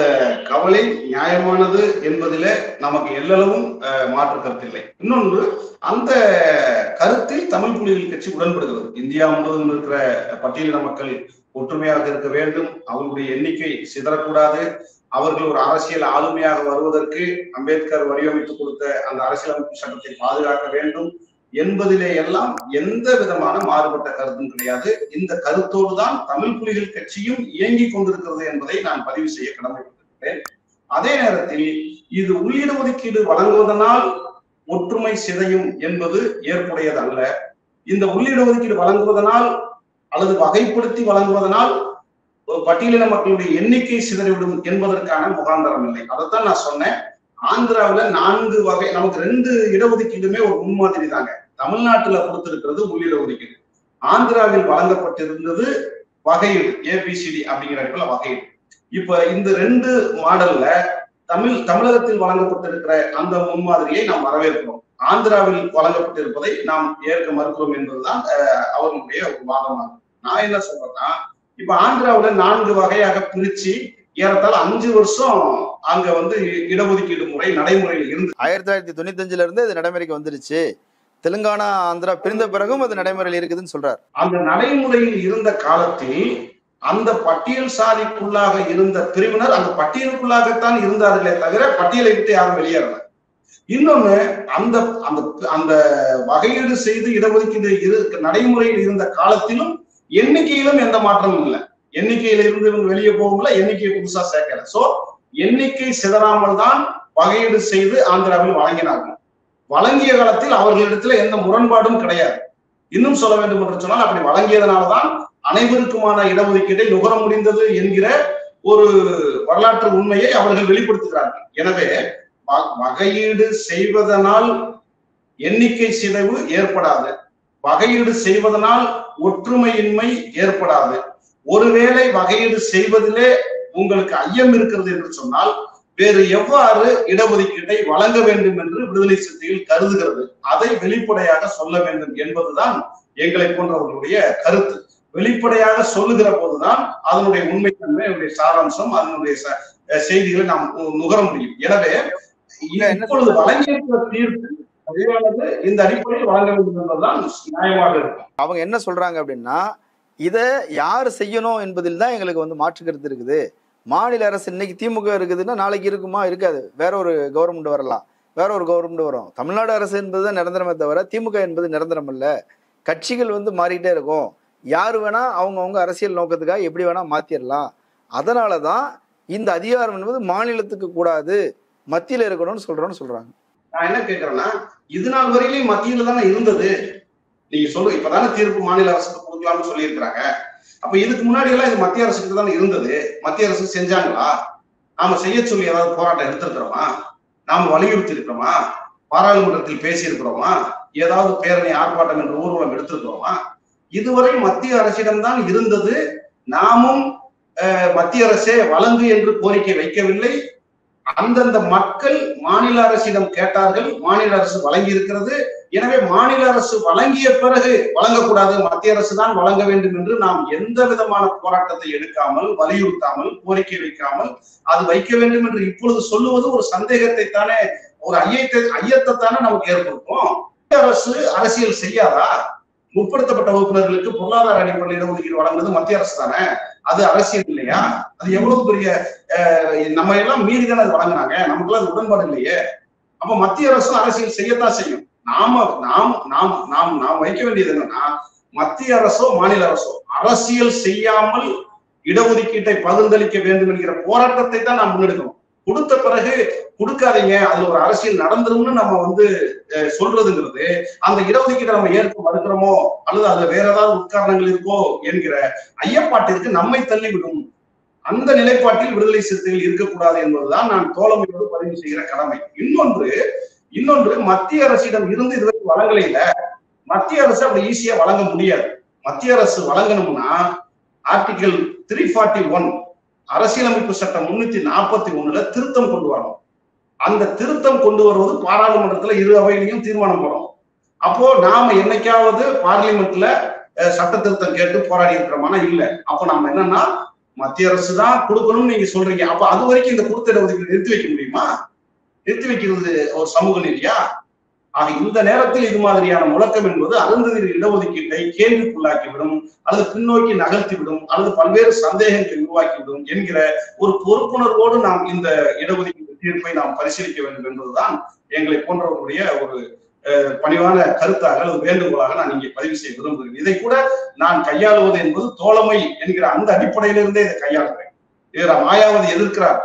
கவலை நியாயமானது என்பதிலே நமக்கு எல்லளவும் மாற்று கருத்து இல்லை. இன்னொன்று, அந்த கருத்தில் தமிழ் புலிகள் கட்சி உடன்படுகிறது. இந்தியா முழுவதும் இருக்கிற பட்டியலின மக்கள் ஒற்றுமையாக இருக்க வேண்டும், அவர்களுடைய எண்ணிக்கை சிதறக்கூடாது, அவர்கள் ஒரு அரசியல் ஆளுமையாக வருவதற்கு அம்பேத்கர் வடிவமைத்து கொடுத்த அந்த அரசியலமைப்பு சட்டத்தை பாதுகாக்க வேண்டும் என்பதிலே எல்லாம் எந்த விதமான மாறுபட்ட கருத்தும் கிடையாது. இந்த கருத்தோடு தான் தமிழ் புலிகள் கட்சியும் இயங்கிக் கொண்டிருக்கிறது என்பதை நான் பதிவு செய்ய கடமைப்பட்டிருக்கிறேன். அதே நேரத்தில் இது உள்ளிட ஒதுக்கீடு வழங்குவதனால் ஒற்றுமை சிதையும் என்பது ஏற்புடையது அல்ல. இந்த உள்ளிட ஒதுக்கீடு வழங்குவதனால் அல்லது வகைப்படுத்தி வழங்குவதனால் பட்டியலின மக்களுடைய எண்ணிக்கை சிதறிவிடும் என்பதற்கான முகாந்தரம் இல்லை. அதைத்தான் நான் சொன்னேன். ஆந்திராவில 4 வகை, நமக்கு 2 இடஒதுக்கீடுமே ஒரு முன்மாதிரி தாங்க. தமிழ்நாட்டுல கொடுத்திருக்கிறது உள்ளிட ஒதுக்கீடு, ஆந்திராவில் வழங்கப்பட்டிருந்தது வகையீடு, ABCD அப்படிங்கிற இடத்துல வகையீடு. இப்ப இந்த 2 மாடல்ல தமிழகத்தில் வழங்கப்பட்டிருக்கிற அந்த முன்மாதிரியை நாம் வரவேற்கிறோம், ஆந்திராவில் வழங்கப்பட்டிருப்பதை நாம் ஏற்க மறுக்கிறோம் என்பதுதான் அவர்களுடைய ஒரு வாதமாகும். நான் என்ன சொல்றேன்னா, இப்ப ஆந்திராவில 4 வகையாக பிரிச்சு ஏறத்தாழ 5 வருஷம் அங்க இடஒதுக்கீடு முறை நடைமுறையில் இருந்து 1995 இருந்து இது நடைமுறைக்கு வந்துருச்சு. தெலுங்கானா ஆந்திரா பிரிந்த பிறகும் அது நடைமுறையில் இருக்குதுன்னு சொல்றாரு. அந்த நடைமுறையில் இருந்த காலத்தில் அந்த பட்டியல் சாதிக்குள்ளாக இருந்த பிரிவினர் அந்த பட்டியலுக்குள்ளாகத்தான் இருந்தார்களே தவிர பட்டியலை விட்டு யாரும் வெளியேறல. இன்னொன்னு, அந்த அந்த அந்த வகையீடு செய்து இடஒதுக்கீடு நடைமுறையில் இருந்த காலத்திலும் எண்ணிக்கையிலும் எந்த மாற்றமும் இல்லை. எண்ணிக்கையில இருந்து இவங்க வெளியே போகல, எண்ணிக்கையை புதுசா சேர்க்கல. சோ எண்ணிக்கை சிதறாமல் தான் வகையீடு செய்து ஆந்திராவில் வழங்கினார்கள். வழங்கிய காலத்தில் அவர்களிடத்துல எந்த முரண்பாடும் கிடையாது. இன்னும் சொல்ல வேண்டும் என்று சொன்னால், அப்படி வழங்கியதனால்தான் அனைவருக்குமான இடஒதுக்கீட்டை நுகர முடிந்தது என்கிற ஒரு வரலாற்று உண்மையை அவர்கள் வெளிப்படுத்துகிறார்கள். எனவே வகையீடு செய்வதனால் எண்ணிக்கை சிதைவு ஏற்படாது, வகையீடு செய்வதனால் ஒற்றுமையின்மை ஏற்படாது. ஒருவேளை வகையீடு செய்வதிலே உங்களுக்கு ஐயம் இருக்கிறது என்று சொன்னால் வேறு எவ்வாறு இடஒதுக்கீட்டை வழங்க வேண்டும் என்று விடுதலை சிறுத்தைகள் கருதுகிறது, அதை வெளிப்படையாக சொல்ல வேண்டும் என்பதுதான் எங்களை போன்றவர்களுடைய கருத்து. வெளிப்படையாக சொல்லுகிற போதுதான் அதனுடைய உண்மைத்தன்மை, அதனுடைய சாராம்சம், அதனுடைய செய்திகளை நாம் நுகர முடியும். எனவே இப்பொழுது வழங்கியிருக்கிற தீர்ப்பு சரியானது, இந்த அடிப்படையில் வழங்க வேண்டும் என்பதுதான் நியாயமாக இருக்கும். அவங்க என்ன சொல்றாங்க அப்படின்னா, இதை யார் செய்யணும் என்பதில் தான் எங்களுக்கு மாற்று கருத்து இருக்குது. மாநில அரசு இன்னைக்கு திமுக இருக்குதுன்னா நாளைக்கு இருக்குமா? இருக்காது. வேற ஒரு கவர்மெண்ட் வரலாம், வேற ஒரு கவர்மெண்ட் வரும். தமிழ்நாடு அரசு என்பதுதான் நிரந்தரமே தவிர திமுக என்பது நிரந்தரம் இல்ல. கட்சிகள் மாறிட்டே இருக்கும். யாரு வேணா அவங்கவுங்க அரசியல் நோக்கத்துக்காக எப்படி வேணா மாத்திரலாம். அதனாலதான் இந்த அதிகாரம் என்பது மாநிலத்துக்கு கூடாது, மத்தியில இருக்கணும்னு சொல்றாங்க. நான் என்ன கேட்கிறேன்னா, இது நாள் வரையிலும் மத்தியில தானே இருந்தது. நீங்க சொல்லுங்க, இப்பதானே தீர்ப்பு மாநில அரசுக்கு கொடுக்கலாம்னு சொல்லி இருக்கிறாங்க. அப்ப இதுக்கு முன்னாடி எல்லாம் இது மத்திய அரசுக்கு தானே இருந்தது. மத்திய அரசு செஞ்சாங்களா? நாம செய்ய சொல்லி ஏதாவது போராட்டம் எடுத்திருக்கிறோமா? நாம வலியுறுத்தி இருக்கிறோமா? பாராளுமன்றத்தில் பேசி இருக்கிறோமா? ஏதாவது பேரணி, ஆர்ப்பாட்டம் என்று ஊர்வலம் எடுத்திருக்கிறோமா? இதுவரை மத்திய அரசிடம்தான் இருந்தது. நாமும் மத்திய அரசே வழங்கு என்று கோரிக்கை வைக்கவில்லை. அந்தந்த மக்கள் மாநில அரசிடம் கேட்டார்கள், மாநில அரசு வழங்கி இருக்கிறது. எனவே மாநில அரசு வழங்கிய பிறகு வழங்கக்கூடாது, மத்திய அரசு தான் வழங்க வேண்டும் என்று நாம் எந்த விதமான போராட்டத்தை எடுக்காமல், வலியுறுத்தாமல், கோரிக்கை வைக்காமல் அது வைக்க வேண்டும் என்று இப்பொழுது சொல்லுவது ஒரு சந்தேகத்தை தானே, ஒரு ஐயத்தை தானே நமக்கு ஏற்படுத்தும். மத்திய அரசு அரசியல் செய்யாதா? முற்படுத்தப்பட்ட வகுப்பினர்களுக்கு பொருளாதார அடிப்படையில் இடஒதுக்கீடு வழங்குறது மத்திய அரசு தானே, அது அரசியல் இல்லையா? அது எவ்வளவு பெரிய நம்ம எல்லாம் மீறிதானே அது வழங்கினாங்க, நமக்குள்ள அது உடன்பாடு இல்லையே. அப்ப மத்திய அரசும் அரசியல் செய்யத்தான் செய்யும். நாம் வைக்க வேண்டியது என்னன்னா, மத்திய அரசோ மாநில அரசோ அரசியல் செய்யாமல் இடஒதுக்கீட்டை பகிர்ந்தளிக்க வேண்டும் என்கிற போராட்டத்தை தான் நாம் முன்னெடுக்கணும். கொடுத்த பிறகு கொடுக்காதீங்க, அதுல ஒரு அரசியல் நடந்துரும்னு நம்ம சொல்றதுங்கிறது, அந்த இடஒதுக்கீட்டை நம்ம ஏற்க மறுக்கிறோமோ அல்லது அதுல வேற ஏதாவது உட்காரணங்கள் இருக்கோ என்கிற ஐயப்பாட்டிற்கு நம்மை தள்ளிவிடும். அந்த நிலைப்பாட்டில் விடுதலை சிறுத்தைகள் இருக்கக்கூடாது என்பதுதான் நான் தோழமையோடு பதிவு செய்கிற கடமை. இன்னொன்று மத்திய அரசிடம் இருந்து இதுவரை வழங்கல. மத்திய அரசு அப்படி ஈஸியா வழங்க முடியாது. மத்திய அரசு வழங்கணும்னா ஆர்டிகல் 341 அரசியலமைப்பு சட்டம் 341 திருத்தம் கொண்டு வரணும். அந்த திருத்தம் கொண்டு வருவது பாராளுமன்றத்துல இரு அவையிலையும் தீர்மானம் போடும். அப்போ நாம என்னைக்காவது பார்லிமெண்ட்ல சட்ட திருத்தம் கேட்டு போராடி இருக்கிறோமானா இல்ல. அப்ப நம்ம என்னன்னா மத்திய அரசு தான் கொடுக்கணும்னு நீங்க சொல்றீங்க. அப்ப அது வரைக்கும் இந்த கொடுத்த இடஒதுக்கீடு நிறுத்தி வைக்க முடியுமா? நிறுத்தி வைக்கிறது ஒரு சமூக நீதியா? ஆக இந்த நேரத்தில் இது மாதிரியான முழக்கம் என்பது அருந்ததியர் இடஒதுக்கீட்டை கேள்விக்குள்ளாக்கிவிடும், அல்லது பின்னோக்கி நகர்த்திவிடும், அல்லது பல்வேறு சந்தேகங்களை உருவாக்கிவிடும் என்கிற ஒரு பொறுப்புணர்வோடு நாம் இந்த இடஒதுக்கீட்டு தீர்ப்பை நாம் பரிசீலிக்க வேண்டும் என்பதுதான் எங்களை போன்றவர்களுடைய ஒரு பணிவான கருத்தாக அல்லது வேண்டுகோளாக நான் இங்கே பதிவு செய்ய விரும்புகிறேன். இதை கூட நான் கையாளுவது என்பது தோழமை என்கிற அந்த அடிப்படையிலிருந்தே இதை கையாளுகிறேன். மாயாவதி எதிர்க்கிறார்,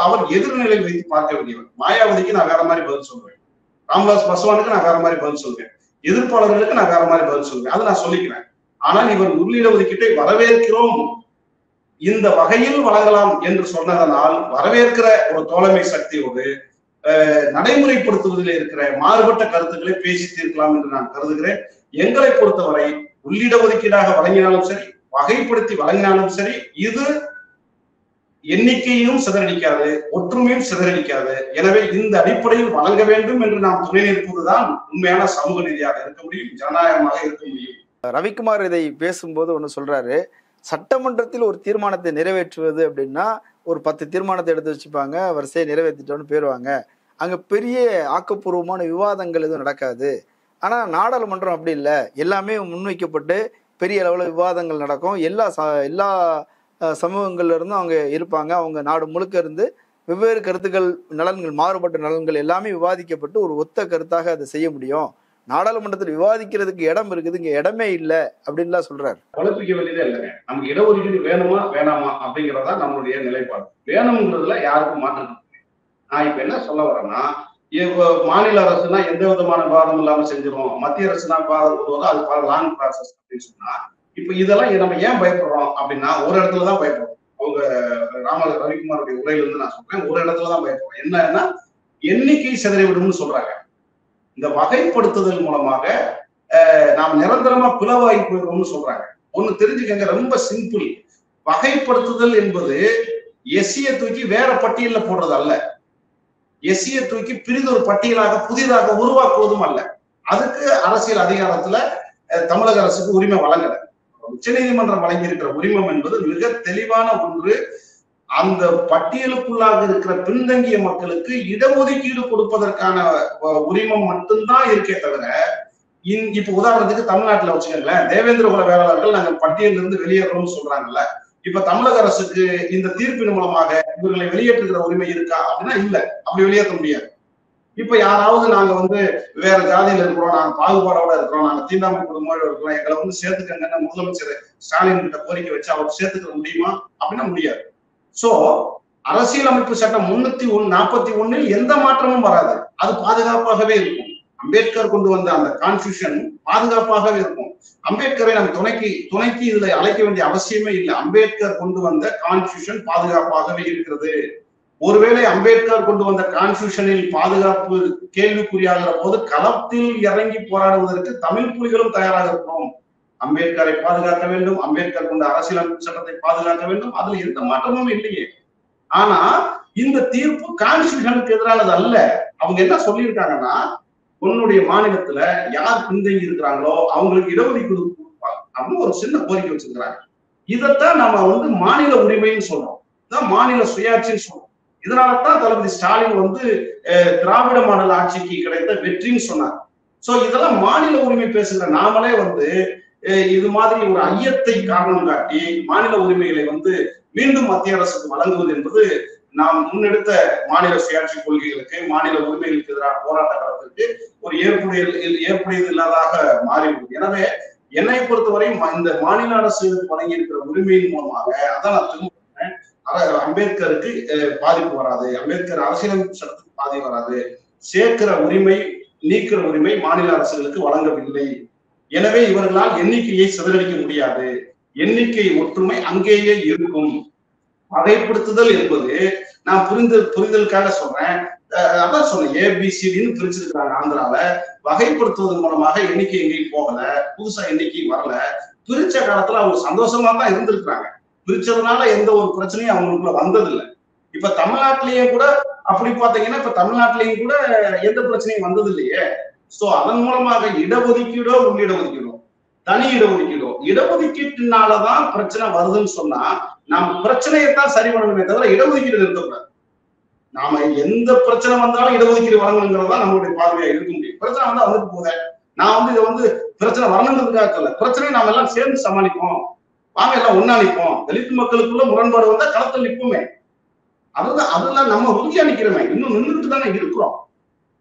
அவர் எதிர்நிலை வைத்து பார்க்க வேண்டியவர். மாயாவதிக்கு நான் வேற மாதிரி பதில் சொல்றேன், ராம்விலாஸ் பாஸ்வானுக்கு நான் வேற மாதிரி பதில் சொல்றேன், எதிர்ப்பாளர்களுக்கு நான் வேற மாதிரி பதில் சொல்றேன், அதை நான் சொல்லிக்கிறேன். ஆனால் இவர் உள்ளிட ஒதுக்கீட்டை வரவேற்கிறோம், இந்த வகையில் வழங்கலாம் என்று சொன்னதனால் வரவேற்கிற ஒரு தோழமை சக்தியோடு நடைமுறைப்படுத்துவதில் இருக்கிற மாறுபட்ட கருத்துக்களை பேசி தீர்க்கலாம் என்று நான் கருதுகிறேன். எங்களை பொறுத்தவரை உள்ளிட ஒதுக்கீடாக வழங்கினாலும் சரி, வகைப்படுத்தி வழங்கினாலும் சரி, இது எண்ணிக்கையும் சிதறடிக்காது, ஒற்றுமையும் சிதறடிக்காது. எனவே இந்த அடிப்படையில் வழங்க வேண்டும் என்று நாம் துணை நிற்பதுதான் உண்மையான சமூக நீதியாக இருக்க முடியும், ஜனநாயகமாக இருக்க முடியும். ரவிக்குமார் இதை பேசும்போது ஒண்ணு சொல்றாரு, சட்டமன்றத்தில் ஒரு தீர்மானத்தை நிறைவேற்றுவது அப்படின்னா ஒரு 10 தீர்மானத்தை எடுத்து வச்சுப்பாங்க, வரிசையை நிறைவேற்றிட்டோன்னு போயிடுவாங்க, அங்க பெரிய ஆக்கப்பூர்வமான விவாதங்கள் எதுவும் நடக்காது. ஆனா நாடாளுமன்றம் அப்படி இல்லை, எல்லாமே முன்வைக்கப்பட்டு பெரிய அளவுல விவாதங்கள் நடக்கும். எல்லா சமூகங்கள்ல இருந்தும் அவங்க இருப்பாங்க, அவங்க நாடு முழுக்க இருந்து வெவ்வேறு கருத்துக்கள், நலன்கள், மாறுபட்ட நலன்கள் எல்லாமே விவாதிக்கப்பட்டு ஒரு ஒத்த கருத்தாக அதை செய்ய முடியும். நாடாளுமன்றத்தில் விவாதிக்கிறதுக்கு இடம் இருக்குது, இங்க இடமே இல்லை அப்படின்லாம் சொல்றாரு. குழப்பிக்க வேண்டியதே இல்லைங்க. நமக்கு இடஒதுக்கீடு வேணுமா வேணாமா அப்படிங்கிறதா நம்மளுடைய நிலைப்பாடு. வேணும்ங்கிறதுல யாருக்கும் மாற்றம். நான் இப்ப என்ன சொல்ல வரேன்னா, மாநில அரசுனா எந்த விதமான விவாதம் இல்லாம செஞ்சிடும், மத்திய அரசுனா விவாதம் போதும், அது லாங் ப்ராசஸ் அப்படின்னு சொன்னா, இப்ப இதெல்லாம் நம்ம ஏன் பயப்படுறோம் அப்படின்னா ஒரு இடத்துலதான் பயப்படுறோம். அவங்க ரவிக்குமாருடைய உரையில இருந்து நான் சொல்றேன், ஒரு இடத்துலதான் பயப்படுறோம். என்னன்னா எண்ணிக்கை சிதறிவிடும்னு சொல்றாங்க. இந்த வகைப்படுத்துதல் மூலமாக நாம் நிரந்தரமா பிளவாகி போயிடுவோம்னு சொல்றாங்க. ஒண்ணு தெரிஞ்சுக்கங்க, ரொம்ப சிம்பிள். வகைப்படுத்துதல் என்பது எஸ்சியை தூக்கி வேற பட்டியல போடுறது அல்ல, எஸ்சியை தூக்கி பிரிதொரு பட்டியலாக புதிதாக உருவாக்குவதும் அல்ல. அதுக்கு அரசியல் அதிகாரத்துல தமிழக அரசுக்கு உரிமை வழங்கல. உச்ச நீதிமன்றம் வழங்கி இருக்கிற உரிமம் என்பது மிக தெளிவான ஒன்று. அந்த பட்டியலுக்குள்ளாக இருக்கிற பின்தங்கிய மக்களுக்கு இடஒதுக்கீடு கொடுப்பதற்கான உரிமம் மட்டும்தான் இருக்கே தவிர, இப்ப உதாரணத்துக்கு தமிழ்நாட்டுல வச்சுக்கோங்களேன், தேவேந்திர குல வேளாளர்கள் நாங்கள் பட்டியலில் இருந்து வெளியேறோம்னு சொல்றாங்கல்ல, இப்ப தமிழக அரசுக்கு இந்த தீர்ப்பின் மூலமாக இவர்களை வெளியேற்றுகிற உரிமை இருக்கா அப்படின்னா இல்ல, அப்படி வெளியேற்ற முடியாது. இப்ப யாராவது நாங்க வேற ஜாதியில இருக்கிறோம், நாங்க பாகுபாடோட இருக்கிறோம், நாங்க தீண்டாமை குடும்பமோட இருக்கிறோம், எங்களை சேர்த்துக்கங்கன்னு முதலமைச்சர் ஸ்டாலின் கிட்ட கோரிக்கை வச்சு அவர் சேர்த்துக்க முடியுமா அப்படின்னா முடியாது. சோ அரசியலமைப்பு சட்டம் 341 எந்த மாற்றமும் வராது, அது பாதுகாப்பாகவே இருக்கும். அம்பேத்கர் கொண்டு வந்த அந்த கான்ஸ்டிடியூஷன் பாதுகாப்பாகவே இருக்கும். அம்பேத்கரை நம்ம துணைக்கு இதுல அழைக்க வேண்டிய அவசியமே இல்லை. அம்பேத்கர் கொண்டு வந்த கான்ஸ்டிடியூஷன் பாதுகாப்பாகவே இருக்கிறது. ஒருவேளை அம்பேத்கர் கொண்டு வந்த கான்ஸ்டிடியூஷனில் பாதுகாப்பு கேள்விக்குறியாகிற போது களத்தில் இறங்கி போராடுவதற்கு தமிழ் புலிகளும் தயாராக இருக்கிறோம். அம்பேத்கரை பாதுகாக்க வேண்டும், அம்பேத்கர் கொண்ட அரசியலமைப்பு சட்டத்தை பாதுகாக்க வேண்டும், அதுல எந்த மாற்றமும் இல்லையே. ஆனா இந்த தீர்ப்பு கான்ஸ்டிடியூஷனுக்கு எதிரானது அல்ல. அவங்க என்ன சொல்லியிருக்காங்கன்னா, உன்னுடைய மாநிலத்துல யார் பின்தங்கி இருக்கிறாங்களோ அவங்களுக்கு இடஒதுக்கீடு கொடுப்பாங்க அப்படின்னு ஒரு சின்ன கோரிக்கை வச்சிருக்கிறாங்க. இதைத்தான் நம்ம மாநில உரிமைன்னு சொல்றோம், இதான் மாநில சுயாட்சின்னு சொல்றோம். இதனாலதான் தளபதி ஸ்டாலின் திராவிட மாடல் ஆட்சிக்கு கிடைத்த வெற்றின்னு சொன்னார். சோ இதெல்லாம் மாநில உரிமை பேசுகிற நாமளே இது மாதிரி ஒரு ஐயத்தை காரணம் காட்டி மாநில உரிமைகளை மீண்டும் மத்திய அரசுக்கு வழங்குவது என்பது நாம் முன்னெடுத்த மாநில சுயாட்சி கொள்கைகளுக்கு, மாநில உரிமைகளுக்கு எதிரான போராட்ட காலத்திற்கு ஒரு ஏற்புடையது இல்லாதாக மாறிவிடும். எனவே என்னை பொறுத்தவரை இந்த மாநில அரசுகளுக்கு வழங்கி இருக்கிற உரிமையின் மூலமாக அதான் நான் திரும்ப அம்பேத்கருக்கு பாதிப்பு வராது, அம்பேத்கர் அரசியலமைப்பு சட்டத்துக்கு பாதிப்பு வராது, சேர்க்கிற உரிமை நீக்கிற உரிமை மாநில அரசுகளுக்கு வழங்கவில்லை. எனவே இவர்களால் எண்ணிக்கையை சிதறடிக்க முடியாது, எண்ணிக்கை ஒற்றுமை அங்கேயே இருக்கும். வகைப்படுத்துதல் என்பது நான் புரிதலுக்காக சொல்றேன், அதான் சொன்னேன், ஏபிசிடின்னு பிரிச்சிருக்கிறாங்க ஆந்திரால. வகைப்படுத்துவதன் மூலமாக எண்ணிக்கை எங்கேயும் போகல, புதுசா எண்ணிக்கை வரல. பிரிச்ச காலத்துல அவங்க சந்தோஷமா தான் இருந்திருக்கிறாங்க. பிரிச்சதுனால எந்த ஒரு பிரச்சனையும் அவங்களுக்குள்ள வந்ததில்லை. இப்ப தமிழ்நாட்டிலேயும் கூட அப்படி பாத்தீங்கன்னா இப்ப தமிழ்நாட்டிலேயும் கூட எந்த பிரச்சனையும் வந்தது இல்லையே. சோ அதன் மூலமாக இடஒதுக்கீடோ உள்ளிடஒதுக்கீடோ தனி இடஒதுக்கீடோ இடஒதுக்கீட்டுனாலதான் பிரச்சனை வருதுன்னு சொன்னா நாம் பிரச்சனையைத்தான் சரி பண்ணணுமே தவிர இடஒதுக்கீடு இருக்கக்கூடாது. நாம எந்த பிரச்சனை வந்தாலும் இடஒதுக்கீடு வழங்கணுங்கிறது தான் நம்மளுடைய பார்வையா இருக்க முடியும். பிரச்சனை வந்து வந்துட்டு போதே, நான் இதை பிரச்சனை வரணுங்கிறதுக்காக சொல்ல, பிரச்சனையை நாம எல்லாம் சேர்ந்து சமாளிப்போம், வாங்க எல்லாம் ஒன்னா நிற்போம், தலித் மக்களுக்குள்ள முரண்பாடு வந்தா களத்தில் நிற்போமே, அதெல்லாம் நம்ம உறுதியா நிக்கிறோமே, இன்னும் நின்றுட்டு தானே இருக்கிறோம்.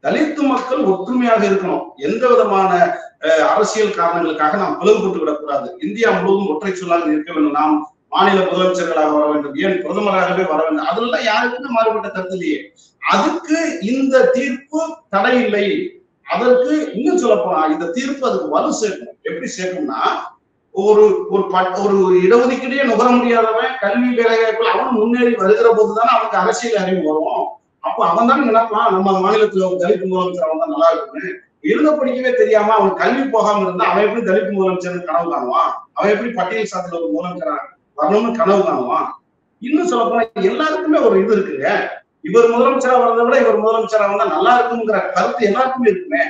தலித்து மக்கள் ஒற்றுமையாக இருக்கணும். எந்த விதமான அரசியல் காரணங்களுக்காக நாம் பிளவுபட்டு விடக்கூடாது. இந்தியா முழுவதும் ஒற்றை சொல்லாக இருக்க வேண்டும். நாம் மாநில முதலமைச்சர்களாக வர வேண்டும், ஏன் பிரதமராகவே வர வேண்டும், அதெல்லாம் யாருக்குமே மாறுபட்ட கருத்து இல்லையே. அதுக்கு இந்த தீர்ப்பு தடை இல்லை. அதற்கு இன்னும் சொல்ல போனா இந்த தீர்ப்பு அதுக்கு வலு சேர்க்கணும். எப்படி சேர்க்கணும்னா, ஒரு இடஒதுக்கீடே நுகர முடியாதவன் கல்வி வேலைவாய்ப்புகள் அவன் முன்னேறி வருகிற போதுதானே அவனுக்கு அரசியல் அறிவு வரும். அப்போ அவன் தான் நினைப்பான், நம்ம மாநிலத்துல தலித் முதலமைச்சர் அவன் தான் நல்லா இருக்குன்னு. எழுத படிக்கவே தெரியாம அவன் கல்வி போகாம இருந்தா அவன் எப்படி தலித் முதலமைச்சர் கனவு காணுவான்? அவன் எப்படி பட்டியல் சாத்தில ஒரு முதலமைச்சர் வரணும்னு கனவு காணுவான்? இன்னும் சொல்ல போனா எல்லாருக்குமே ஒரு இது இருக்குங்க. இவர் முதலமைச்சரா வரதை விட இவர் முதலமைச்சரா வந்தா நல்லா இருக்குங்கிற கருத்து எல்லாருக்குமே இருக்குமே.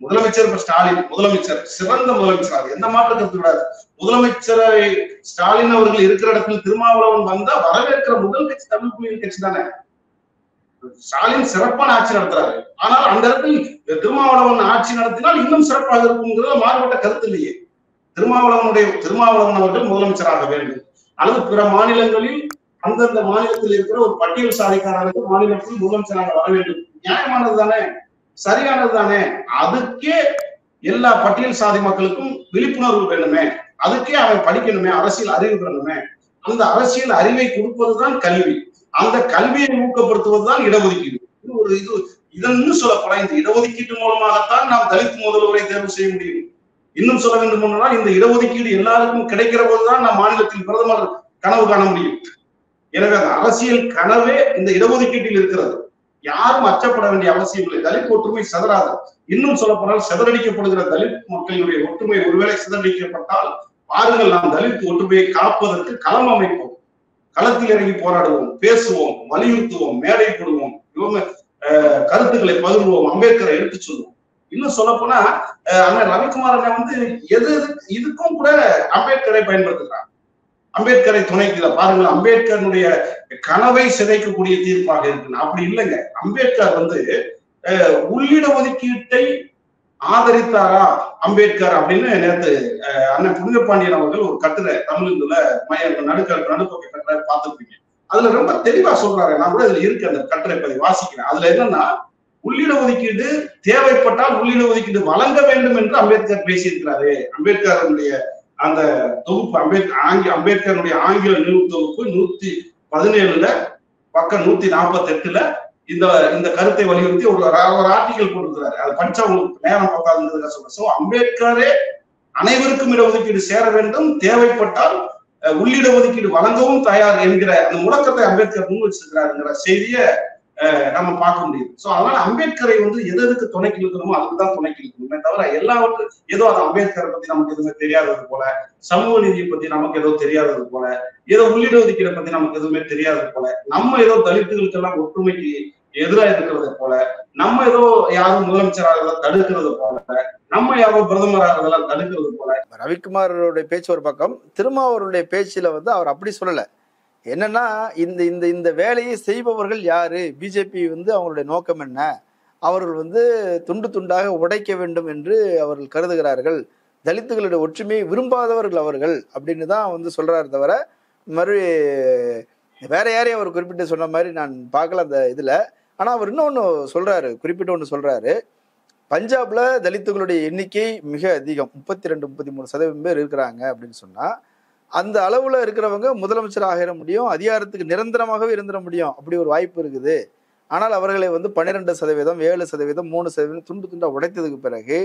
முதலமைச்சர் இப்ப ஸ்டாலின் முதலமைச்சர் சிறந்த முதலமைச்சர், எந்த மாற்ற கருத்து விடாது. முதலமைச்சரை ஸ்டாலின் அவர்கள் இருக்கிற இடத்துல திருமாவளவன் வந்தா வரவேற்கிற முதல் கட்சி தமிழ் புலிகள் கட்சி தானே. ஸ்டாலின் சிறப்பான ஆட்சி நடத்துறாரு, ஆனால் அந்த இடத்தில் திருமாவளவன் ஆட்சி நடத்தினால் இன்னும் சிறப்பாக இருக்குங்கிறத மாறுபட்ட கருத்து இல்லையே. திருமாவளவன் அவர்கள் முதலமைச்சராக வேண்டும், அல்லது பிற மாநிலங்களில் அந்தந்த மாநிலத்தில் இருக்கிற ஒரு பட்டியல் சாதிக்காரருக்கு மாநிலத்தில் முதலமைச்சராக வர வேண்டும். நியாயமானது தானே, சரியானது தானே. அதுக்கே எல்லா பட்டியல் சாதி மக்களுக்கும் விழிப்புணர்வு வேணுமே, அதுக்கே அவன் படிக்கணுமே, அரசியல் அறிவு வேணுமே. அந்த அரசியல் அறிவை கொடுப்பதுதான் கல்வி, அந்த கல்வியை ஊக்கப்படுத்துவதுதான் இடஒதுக்கீடு. இதன்னு சொல்லப்போனா இந்த இடஒதுக்கீட்டு மூலமாகத்தான் நாம் தலித் முதல்வரை தேர்வு செய்ய முடியும். இன்னும் சொல்ல வேண்டும் என்றால் இந்த இடஒதுக்கீடு எல்லாருக்கும் கிடைக்கிற போதுதான் நம் மாநிலத்தில் பிரதமர் கனவு காண முடியும். எனவே அந்த அரசியல் கனவே இந்த இடஒதுக்கீட்டில் இருக்கிறது. யாரும் அச்சப்பட வேண்டிய அவசியம் இல்லை. தலித் ஒற்றுமை சிதறாது. இன்னும் சொல்ல போனால் சிதறடிக்கப்படுகிற தலித் மக்களுடைய ஒற்றுமை ஒருவேளை சிதறடிக்கப்பட்டால் பாருங்கள், நாம் தலித் ஒற்றுமையை காப்பதற்கு களம் அமைப்போம், களத்தில் இறங்கி போராடுவோம், பேசுவோம், வலியுறுத்துவோம், மேடை போடுவோம், இவங்க கருத்துக்களை பகிர்வோம், அம்பேத்கரை எடுத்து சொல்லுவோம். இன்னும் சொல்ல போனா அண்ணன் ரவிக்குமார் இதுக்கும் கூட அம்பேத்கரை பயன்படுத்துகிறார். அம்பேத்கரை துணைக்கு பாருங்கள், அம்பேத்கருடைய கனவை சிதைக்கக்கூடிய தீர்ப்பாக இருக்கு. அப்படி இல்லைங்க. அம்பேத்கர் உள்ளிட ஒதுக்கீட்டை ஆதரித்தாரா அம்பேத்கர் அப்படின்னு நேற்று அண்ணன் புனிதபாண்டியன் அவர்கள் ஒரு கட்டுரை தமிழ்ல நடுக்கோக்கை கட்டுரை பார்த்துருப்பீங்க. அதுல ரொம்ப தெளிவா சொல்றாரு. நான் கூட இதுல இருக்கு அந்த கட்டுரை பதிவு வாசிக்கிறேன். அதுல என்னன்னா, உள்ளிட ஒதுக்கீடு தேவைப்பட்டால் உள்ளிட ஒதுக்கீடு வழங்க வேண்டும் என்று அம்பேத்கர் பேசியிருக்கிறாரு. அம்பேத்கருடைய அந்த தொகுப்பு அம்பேத்கருடைய ஆங்கில நிறுவ தொகுப்பு 117 பக்கம் 148 இந்த கருத்தை வலியுறுத்தி ஒரு ஆர்டிகல் போட்டிருக்கிறாரு. அது படிச்சா உங்களுக்கு நேரம் பார்க்காதுங்கிறதுக்காக சொல்றேன். சோ அம்பேத்கரே அனைவருக்கும் இடஒதுக்கீடு சேர வேண்டும், தேவைப்பட்டால் உள்ளிட ஒதுக்கீடு வழங்கவும் தயார் என்கிற அந்த முழக்கத்தை அம்பேத்கர் முன் வச்சிருக்கிறாருங்கிற செய்தியை நம்ம பார்க்க முடியும். சோ அதனால அம்பேத்கரை எதுக்கு துணைக்கு இருக்கணுமோ அதுக்குதான் துணைக்கு இருக்கணுமே தவிர எல்லாவற்றும் ஏதோ அது அம்பேத்கரை பத்தி நமக்கு எதுவுமே தெரியாதது போல, சமூக நீதியை பத்தி நமக்கு ஏதோ தெரியாதது போல, ஏதோ உள்ளிட ஒதுக்கீடை பத்தி நமக்கு எதுவுமே தெரியாதது போல, நம்ம ஏதோ தலித்துகளுக்கு எல்லாம் ஒற்றுமைக்கு எதிராக இருக்கிறது போல, நம்ம ஏதோ யாரும் முதலமைச்சராக தடுக்கிறது போல, நம்ம யாரோ பிரதமராக தடுக்கிறது போல. ரவிக்குமாரோட பேச்சு ஒரு பக்கம், திருமாவருடைய பேச்சுல அவர் அப்படி சொல்லல. என்னன்னா, இந்த இந்த இந்த வேலையை செய்பவர்கள் யாரு, பிஜேபி அவங்களுடைய நோக்கம் என்ன, அவர்கள் துண்டு துண்டாக உடைக்க வேண்டும் என்று அவர்கள் கருதுகிறார்கள், தலித்துகளுடைய ஒற்றுமையை விரும்பாதவர்கள் அவர்கள் அப்படின்னு தான் சொல்றாரு தவிர மறு வேற யாரையும் அவர் குறிப்பிட்டு சொன்ன மாதிரி நான் பார்க்கல அந்த இதுல. ஆனா அவர் இன்னொன்னு சொல்றாரு, குறிப்பிட்ட ஒன்று சொல்றாரு, பஞ்சாப்ல தலித்துகளுடைய எண்ணிக்கை மிக அதிகம், 32-33% பேர் இருக்கிறாங்க அப்படின்னு சொன்னா, அந்த அளவுல இருக்கிறவங்க முதலமைச்சர் ஆகிட முடியும், அதிகாரத்துக்கு நிரந்தரமாகவே இருந்துட முடியும், அப்படி ஒரு வாய்ப்பு இருக்குது. ஆனால் அவர்களை 12%, 7%, 3% துண்டு துண்டா உடைத்ததுக்கு பிறகு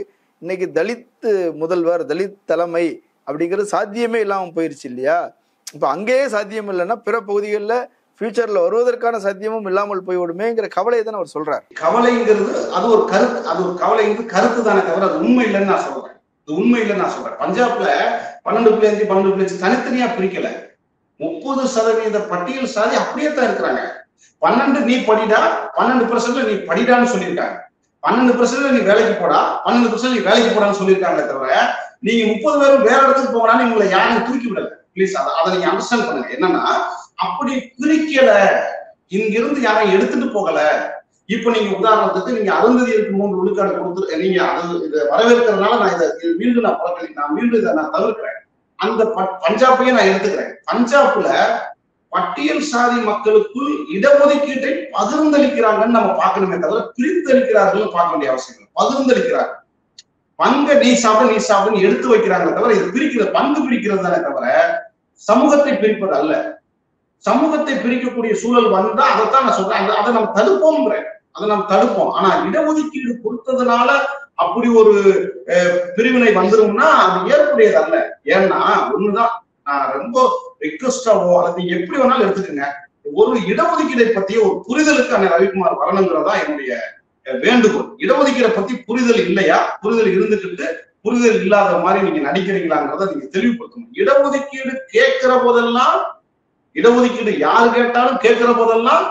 இன்னைக்கு தலித் முதல்வர், தலித் தலைமை அப்படிங்கிறது சாத்தியமே இல்லாமல் போயிருச்சு இல்லையா? இப்ப அங்கேயே சாத்தியம் இல்லைன்னா பிற பகுதிகளில் ஃபியூச்சர்ல வருவதற்கான சாத்தியமும் இல்லாமல் போய்விடுமேங்கிற கவலையை தான் அவர் சொல்றாரு. கவலைங்கிறது அது ஒரு கருத்து, அது ஒரு கவலை கருத்து தானே தவிர அது உண்மை இல்லைன்னு நான் சொல்றேன். இது உண்மை இல்லைன்னு நான் சொல்றேன். பஞ்சாப்ல 12.5 தனித்தனியா பிரிக்கல. 30% பட்டியல் சாதி அப்படியே தான் இருக்கிறாங்க. 12 நீ படிடா, 12% நீ படிடான்னு சொல்லியிருக்காங்க. 12% நீ வேலைக்கு போடா, 12% நீ வேலைக்கு போடான்னு சொல்லியிருக்காங்களே தவிர நீங்க 30 பேரும் வேற இடத்துக்கு போகலான்னு உங்களை யாரும் தூக்கி விடல. பிளீஸ் அதை நீங்க அண்டர்ஸ்டாண்ட் பண்ணுங்க. என்னன்னா அப்படி பிரிக்கல, இங்கிருந்து யாரையும் எடுத்துட்டு போகல. இப்ப நீங்க உதாரணத்துக்கு நீங்க அருந்ததியருக்கு 3 விழுக்காடு கொடுத்து நீங்க அது இதை வரவேற்கிறதுனால நான் இதை மீண்டும் நான் மீண்டும் இதை நான் தவிர்க்கிறேன். அந்த பஞ்சாபையும் நான் எடுத்துக்கிறேன். பஞ்சாப்ல பட்டியல் சாதி மக்களுக்குள் இடஒதுக்கீட்டை பகிர்ந்தளிக்கிறாங்கன்னு நம்ம பார்க்கணுமே தவிர பிரித்தளிக்கிறார்கள் பார்க்க வேண்டிய அவசியம் இல்லை. பகிர்ந்தளிக்கிறார்கள். பங்கை நீ சாப்பிடுன்னு எடுத்து வைக்கிறாங்க தவிர இது பிரிக்கிறது, பங்கு பிரிக்கிறது தானே தவிர சமூகத்தை பிரிப்பது அல்ல. சமூகத்தை பிரிக்கக்கூடிய சூழல் வந்தா அதைத்தான் நான் சொல்றேன். அதை நம்ம தடுப்போம்ன்றேன். அதை நம்ம தடுப்போம். ஆனா இடஒதுக்கீடு கொடுத்ததுனால அப்படி ஒரு பிரிவினை வந்துரும்னா அது ஏற்புடையது அல்ல. ஏன்னா ஒண்ணுதான், நான் ரொம்ப ரிக்வெஸ்டாவோ அல்லது எப்படி வேணாலும் எடுத்துக்கோங்க, ஒரு இடஒதுக்கீடை பத்திய ஒரு புரிதலுக்கு அண்ணன் ரவிக்குமார் வரணுங்கிறதா என்னுடைய வேண்டுகோள். இடஒதுக்கீடை பத்தி புரிதல் இல்லையா, புரிதல் இருந்துக்கிட்டு புரிதல் இல்லாத மாதிரி நீங்க நடிக்கிறீங்களாங்கிறத நீங்க தெளிவுபடுத்தணும். இடஒதுக்கீடு கேட்கிற போதெல்லாம், இடஒதுக்கீடு யார் கேட்டாலும் கேட்கிற போதெல்லாம்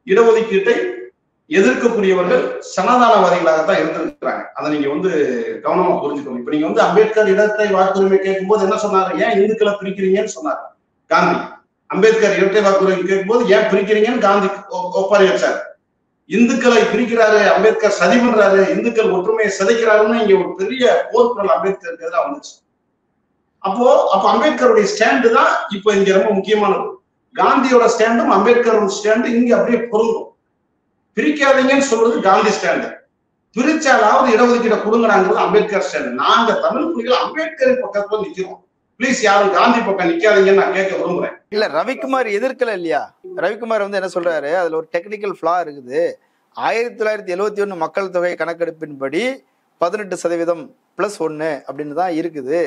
இடஒதுக்கீட்டை எதிர்க்கக்கூடியவர்கள் சனாதானவாதிகளாகத்தான் இருந்திருக்கிறாங்க. அதை நீங்க கவனமா புரிஞ்சுக்கணும். இப்ப நீங்க அம்பேத்கர் இடத்தை வாக்குரிமை கேட்கும் போது என்ன சொன்னாரு? ஏன் இந்துக்களை பிரிக்கிறீங்கன்னு சொன்னாரு காந்தி. அம்பேத்கர் இரட்டை வாக்குரிமை கேட்கும் போது ஏன் பிரிக்கிறீங்கன்னு காந்தி ஒப்பாரி வச்சாரு. இந்துக்களை பிரிக்கிறாரு அம்பேத்கர், சதி பண்றாரு, இந்துக்கள் ஒற்றுமையை சிதைக்கிறாருன்னு இங்க ஒரு பெரிய போர்க்குரல் அம்பேத்கருக்கு எதிராக வந்துச்சு. அப்போ அம்பேத்கருடைய ஸ்டாண்டு தான் இப்ப இங்க ரொம்ப முக்கியமானது. காந்தியோட ஸ்டாண்டும் அம்பேத்கரோட ஸ்டாண்டு இங்க அப்படியே பொருந்தும். பிரிக்காதீங்கன்னு சொல்றது காந்தி ஸ்டாண்டு, பிரிச்சாலாவது இடஒதுக்கீட கொடுங்கறாங்கிறது அம்பேத்கர் ஸ்டாண்டு. நாங்க தமிழ் புலிகள் அம்பேத்கர் பக்கத்துல நிக்கிறோம். பிளீஸ் யாரும் காந்தி பக்கம் நிக்காதீங்கன்னு நான் கேட்க விரும்புறேன். இல்ல, ரவிக்குமார் எதிர்க்கல இல்லையா? ரவிக்குமார் என்ன சொல்றாரு, அதுல ஒரு டெக்னிக்கல் ஃபிளா இருக்குது. 1971 மக்கள் தொகை கணக்கெடுப்பின்படி 18% +1 அப்படின்னு தான் இருக்குது.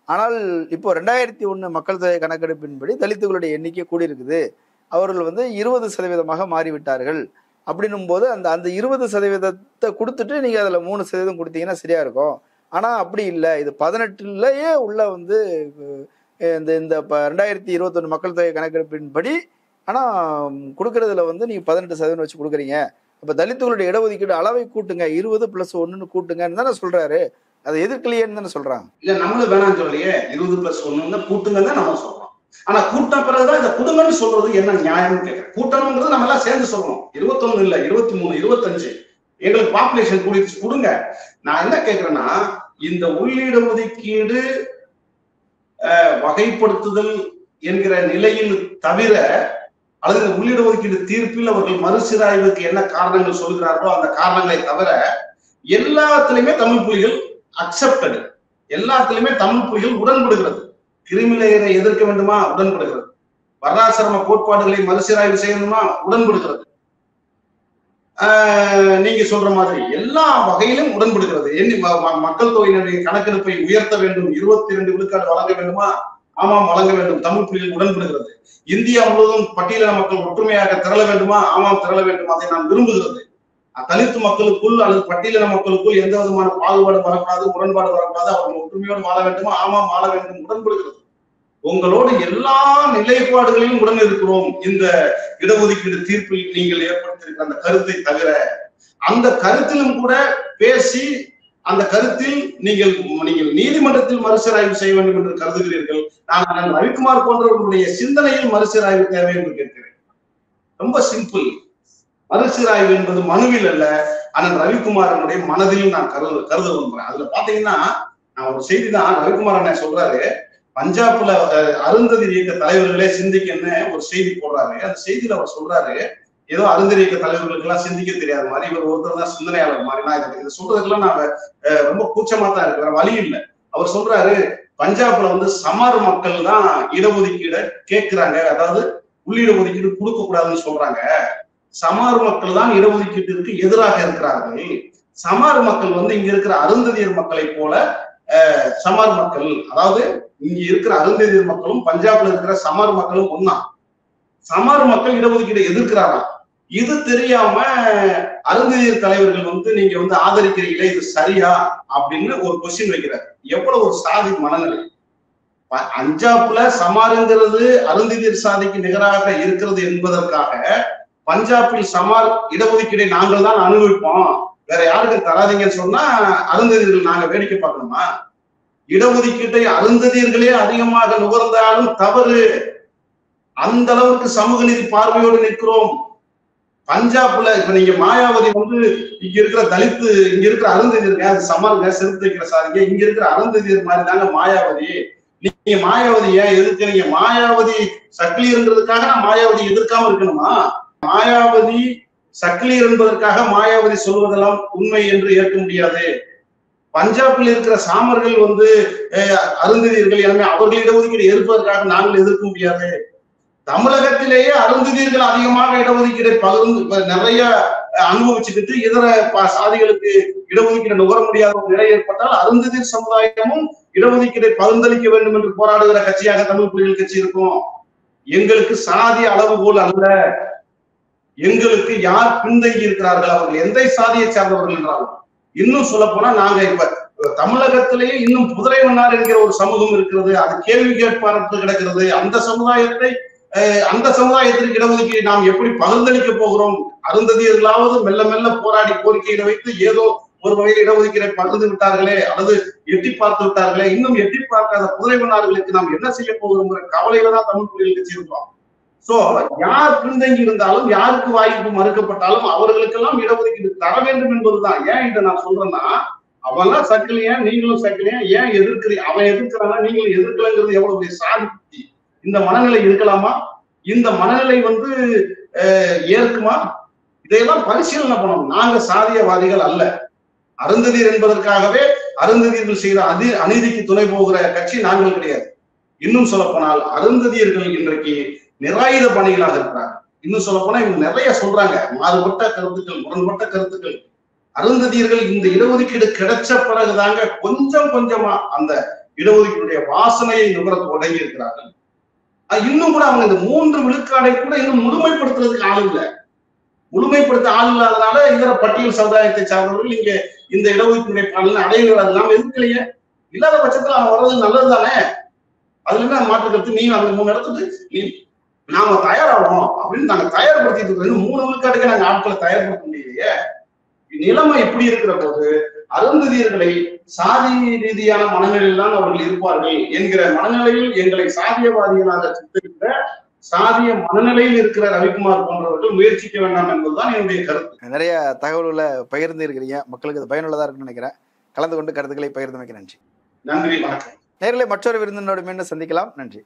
ஆனால் இப்போ 2001 மக்கள் தொகை கணக்கெடுப்பின்படி தலித்துகளுடைய எண்ணிக்கை கூடியிருக்குது. அவர்கள் 20% மாறிவிட்டார்கள். அப்படின்னும் போது அந்த 20% கொடுத்துட்டு நீங்க அதுல 3% கொடுத்தீங்கன்னா சரியா இருக்கும். ஆனா அப்படி இல்லை, இது 18லயே உள்ள இந்த 2021 மக்கள் தொகை கணக்கெடுப்பின்படி ஆனா கொடுக்கறதுல நீங்க 18% வச்சு கொடுக்குறீங்க. அப்ப தலித்துகளுடைய இடஒதுக்கீடு அளவை கூட்டுங்க, 20 + 1 கூட்டுங்கன்னு தானே சொல்றாரு. அதை எதிர்க்கலையேன்னு தானே சொல்றாங்க. இல்ல, நம்மளும் வேணாம்னு சொல்லலையே, 20 + 1 கூட்டுங்க தான் நம்ம சொல்றோம். ஆனா கூட்ட பிறகுதான் இதை கொடுங்கன்னு சொல்றது என்ன நியாயம்னு கேட்கிறேன். கூட்டணுங்கிறது நம்ம எல்லாம் சேர்ந்து சொல்லணும். 21 இல்ல, 23, 25 எங்களுக்கு பாப்புலேஷன் கூடிச்சு கொடுங்க. நான் என்ன கேட்கிறேன்னா, இந்த உள்ளீடு ஒதுக்கீடு வகைப்படுத்துதல் என்கிற நிலையில் தவிர, அல்லது இந்த உள்ளீடு ஒதுக்கீடு தீர்ப்பில் அவர்கள் மறுசீராய்வுக்கு என்ன காரணங்கள் சொல்கிறார்களோ அந்த காரணங்களை தவிர எல்லாத்திலுமே தமிழ் புலிகள் அக்செப்டடு, எல்லாத்திலுமே தமிழ் புலிகள் உடன்படுகிறது. கிரிமிலேயரை எதிர்க்க வேண்டுமா? உடன்படுகிறது. வர்ணாசிரம கோட்பாடுகளை மறுசீராய்வு செய்யணுமா? உடன்படுகிறது. நீங்க சொல்ற மாதிரி எல்லா வகையிலும் உடன்படுகிறது. மக்கள் தொகையினுடைய கணக்கெடுப்பை உயர்த்த வேண்டும், 22 விழுக்காடு வழங்க வேண்டுமா? ஆமாம், வழங்க வேண்டும். தமிழ் புலிகள் உடன்படுகிறது. இந்தியா முழுவதும் பட்டியலின மக்கள் ஒற்றுமையாக திரள வேண்டுமா? ஆமாம், திரள வேண்டும். அதை நாம் விரும்புகிறது. தலித்து மக்களுக்குள் அல்லது பட்டியலின மக்களுக்குள் எந்த விதமான பாகுபாடு வரக்கூடாது, முரண்பாடு வரக்கூடாது, அவர்கள் ஒற்றுமையோடு வாழ வேண்டுமா? ஆமாம், வாழ வேண்டும். உடன்படுகிறது. உங்களோடு எல்லா நிலைப்பாடுகளிலும் உடன் இருக்கிறோம். இந்த இடஒதுக்கீடு தீர்ப்பில் நீங்கள் ஏற்படுத்தியிருக்கிற அந்த கருத்தை தவிர, அந்த கருத்திலும் கூட பேசி அந்த கருத்தில் நீங்கள் நீதிமன்றத்தில் மறுசீராய்வு செய்ய வேண்டும் என்று கருதுகிறீர்கள். நான் ரவிக்குமார் போன்றவர்களுடைய சிந்தனையில் மறுசீராய்வு தேவை என்று கேட்கிறேன். ரொம்ப சிம்பிள். மறுசீராய்வு என்பது மனுவில் அல்ல, அண்ணன் ரவிக்குமாரனுடைய மனதில் நான் கருத விரும்புறேன். அதுல பாத்தீங்கன்னா, நான் ஒரு செய்தி தான் ரவிக்குமார் அண்ணன் சொல்றாரு, பஞ்சாப்ல அருந்ததி இயக்க தலைவர்களே சிந்திக்கன்னு ஒரு செய்தி போடுறாரு. அந்த செய்தியில அவர் சொல்றாரு, ஏதோ அருந்ததி இயக்க தலைவர்களுக்கு எல்லாம் சிந்திக்க தெரியாத மாதிரி, இவர் ஒருத்தர் தான் சிந்தனையாளர் மாதிரி. நான் இதை சொல்றதுக்கெல்லாம் நான் ரொம்ப கூச்சமா தான் இருக்கிற வழி இல்லை. அவர் சொல்றாரு, பஞ்சாப்ல சமார் மக்கள் தான் இடஒதுக்கீட கேட்கிறாங்க, அதாவது உள்ளிட ஒதுக்கீடு கொடுக்க கூடாதுன்னு சொல்றாங்க. சமார் மக்கள் தான் இடஒதுக்கீட்டிற்கு எதிராக இருக்கிறார்கள். சமார் மக்கள் இங்க இருக்கிற அருந்ததியர் மக்களை போல சமார் மக்கள், அதாவது இங்க இருக்கிற அருந்ததியர் மக்களும் பஞ்சாப்ல இருக்கிற சமார் மக்களும் ஒன்னா. சமார் மக்கள் இடஒதுக்கீடு எதிர்க்கிறாரா? இது தெரியாம அருந்ததியர் தலைவர்கள் நீங்க ஆதரிக்கிறீங்களே, இது சரியா அப்படின்னு ஒரு கொஸ்டின் வைக்கிறார். எவ்வளவு ஒரு சாதி மனநிலை! பஞ்சாப்ல சமாருங்கிறது அருந்ததியர் சாதிக்கு நிகராக இருக்கிறது என்பதற்காக பஞ்சாபில் சமார் இடஒதுக்கீடை நாங்கள் தான் அனுபவிப்போம், வேற யாருக்கும் தராதீங்கன்னு சொன்னா அருந்ததியர்கள் நாங்க வேடிக்கை பார்க்கணுமா? இடஒதுக்கீட்டை அருந்ததியர்களே அதிகமாக நுகர்ந்தாலும் தவறு. அந்த அளவுக்கு சமூக நீதி பார்வையோடு நிற்கிறோம். பஞ்சாப்ல இப்ப நீங்க மாயாவதி இங்க இருக்கிற தலித்து, இங்க இருக்கிற அருந்ததியருங்க, அது சமருங்க, செருப்பு வைக்கிற சாதிங்க, இங்க இருக்கிற அருந்ததியர் மாதிரி தாங்க மாயாவதி. நீங்க மாயாவதி ஏன் எதிர்க்கிறீங்க? மாயாவதி சக்கிலியர்ங்கிறதுக்காக நான் மாயாவதி எதிர்க்காம இருக்கணுமா? மாயாவதி சக்கிலியர் என்பதற்காக மாயாவதி சொல்வதெல்லாம் உண்மை என்று ஏற்க முடியாது. பஞ்சாபில் இருக்கிற சாமர்கள் அருந்ததியர்கள், எனவே அவர்கள் இடஒதுக்கீடு ஏற்பதற்காக நாங்கள் எதிர்க்க முடியாது. தமிழகத்திலேயே அருந்ததியர்கள் அதிகமாக இடஒதுக்கீடை நிறைய அனுபவிச்சுக்கிட்டு இதர சாதிகளுக்கு இடஒதுக்கீடு நுகர முடியாத ஒரு நிலை ஏற்பட்டால் அருந்ததியர் சமுதாயமும் இடஒதுக்கீடை பகிர்ந்தளிக்க வேண்டும் என்று போராடுகிற கட்சியாக தமிழ் புலிகள் கட்சி இருக்கும். எங்களுக்கு சாதி அளவுகோல் அல்ல, எங்களுக்கு யார் பின்தங்கி இருக்கிறார்கள், அவர்கள் எந்த சாதியை சார்ந்தவர்கள் என்றாலும். இன்னும் சொல்ல போனா நாங்க இப்ப தமிழகத்திலேயே இன்னும் புதுரை மன்னார் என்கிற ஒரு சமூகம் இருக்கிறது, அது கேள்வி கேட்பாரத்து கிடக்கிறது. அந்த சமுதாயத்திற்கு இடஒதுக்கீடு நாம் எப்படி பகிர்ந்தளிக்க போகிறோம்? அருந்ததியர்களாவது மெல்ல மெல்ல போராடி கோரிக்கையிட வைத்து ஏதோ ஒரு வகையில் இடஒதுக்கீடை பகிர்ந்து விட்டார்களே அல்லது எட்டி பார்த்து விட்டார்களே, இன்னும் எட்டி பார்க்காத புதுரை மன்னார்களுக்கு நாம் என்ன செய்ய போகிறோம் கவலையில தான் தமிழ் புலிகள் கட்சி இருக்கோம். சோ யார் பின்தங்கி இருந்தாலும், யாருக்கு வாய்ப்பு மறுக்கப்பட்டாலும் அவர்களுக்கெல்லாம் இடஒதுக்கீடு தர வேண்டும் என்பதுதான். ஏன் இதை நான் சொல்றேன்னா, அவன்லாம் சக்கிலியா, நீங்களும் சக்கிலியா, ஏன் எதிர்க்கிறீங்க? அவன் எதிர்க்கிறானா, நீங்களும் எதிர்க்கலங்கிறது எவ்வளவு பெரிய சாதி. இந்த மனநிலை இருக்கலாமா? இந்த மனநிலை ஏற்குமா? இதையெல்லாம் பரிசீலனை பண்ணணும். நாங்க சாதியவாதிகள் அல்ல. அருந்ததியர் என்பதற்காகவே அருந்ததியர்கள் செய்கிற அநீதிக்கு துணை போகிற கட்சி நாங்கள் கிடையாது. இன்னும் சொல்ல போனால் அருந்ததியர்கள் இன்றைக்கு நிராயுத பணிகளாக இருக்கிறாங்க. இன்னும் சொல்ல போனா இவங்க நிறைய சொல்றாங்க, மாறுபட்ட கருத்துக்கள், முரண்பட்ட கருத்துக்கள். அருந்ததியர்கள் இந்த இடஒதுக்கீடு கிடைச்ச பிறகுதாங்க கொஞ்சம் கொஞ்சமா அந்த இடஒதுக்கீடுடைய வாசனையை நுகர தொடங்கி இருக்கிறார்கள். இன்னும் கூட அவங்க இந்த 3 விழுக்காடை கூட இன்னும் முழுமைப்படுத்துறதுக்கு ஆள் இல்லை. முழுமைப்படுத்த ஆள் இல்லாதனால இதர பட்டியல் சமுதாயத்தை சார்ந்தவர்கள் இங்க இந்த இடஒதுக்கீடு பலன் அடைகிறார்கள். நாம் எதிர்க்கலையே. இல்லாத பட்சத்துல அவன் வர்றது நல்லது தானே. அதுல என்ன மாற்று கருத்து? நீங்க அந்த 3 இடத்துக்கு நாம தயாராகணும் அப்படின்னு நாங்க தயார்படுத்திட்டு இருக்கோம். 3 விழுக்காட்டுக்கு நாங்க ஆட்களை தயார்படுத்த முடியலையே. நிலைமை எப்படி இருக்கிற போது அருந்ததியர்களை சாதி ரீதியான மனநிலையில் தான் அவர்கள் இருப்பார்கள் என்கிற மனநிலையில் எங்களை சாதியவாதிகளாக சித்தரிக்கிற சாதிய மனநிலையில் இருக்கிற ரவிக்குமார் போன்றவர்கள் முயற்சிக்க வேண்டாம் என்பதுதான் என்னுடைய கருத்து. நிறைய தகவல்களை பகிர்ந்து இருக்கிறீங்க, மக்களுக்கு அது பயனுள்ளதா இருக்குன்னு நினைக்கிறேன். கலந்து கொண்டு கருத்துக்களை பகிர்ந்தமைக்கு நன்றி. நன்றி, வணக்கம். நேரிலே மற்றொரு விருந்தினோடு மீண்டும் சந்திக்கலாம். நன்றி.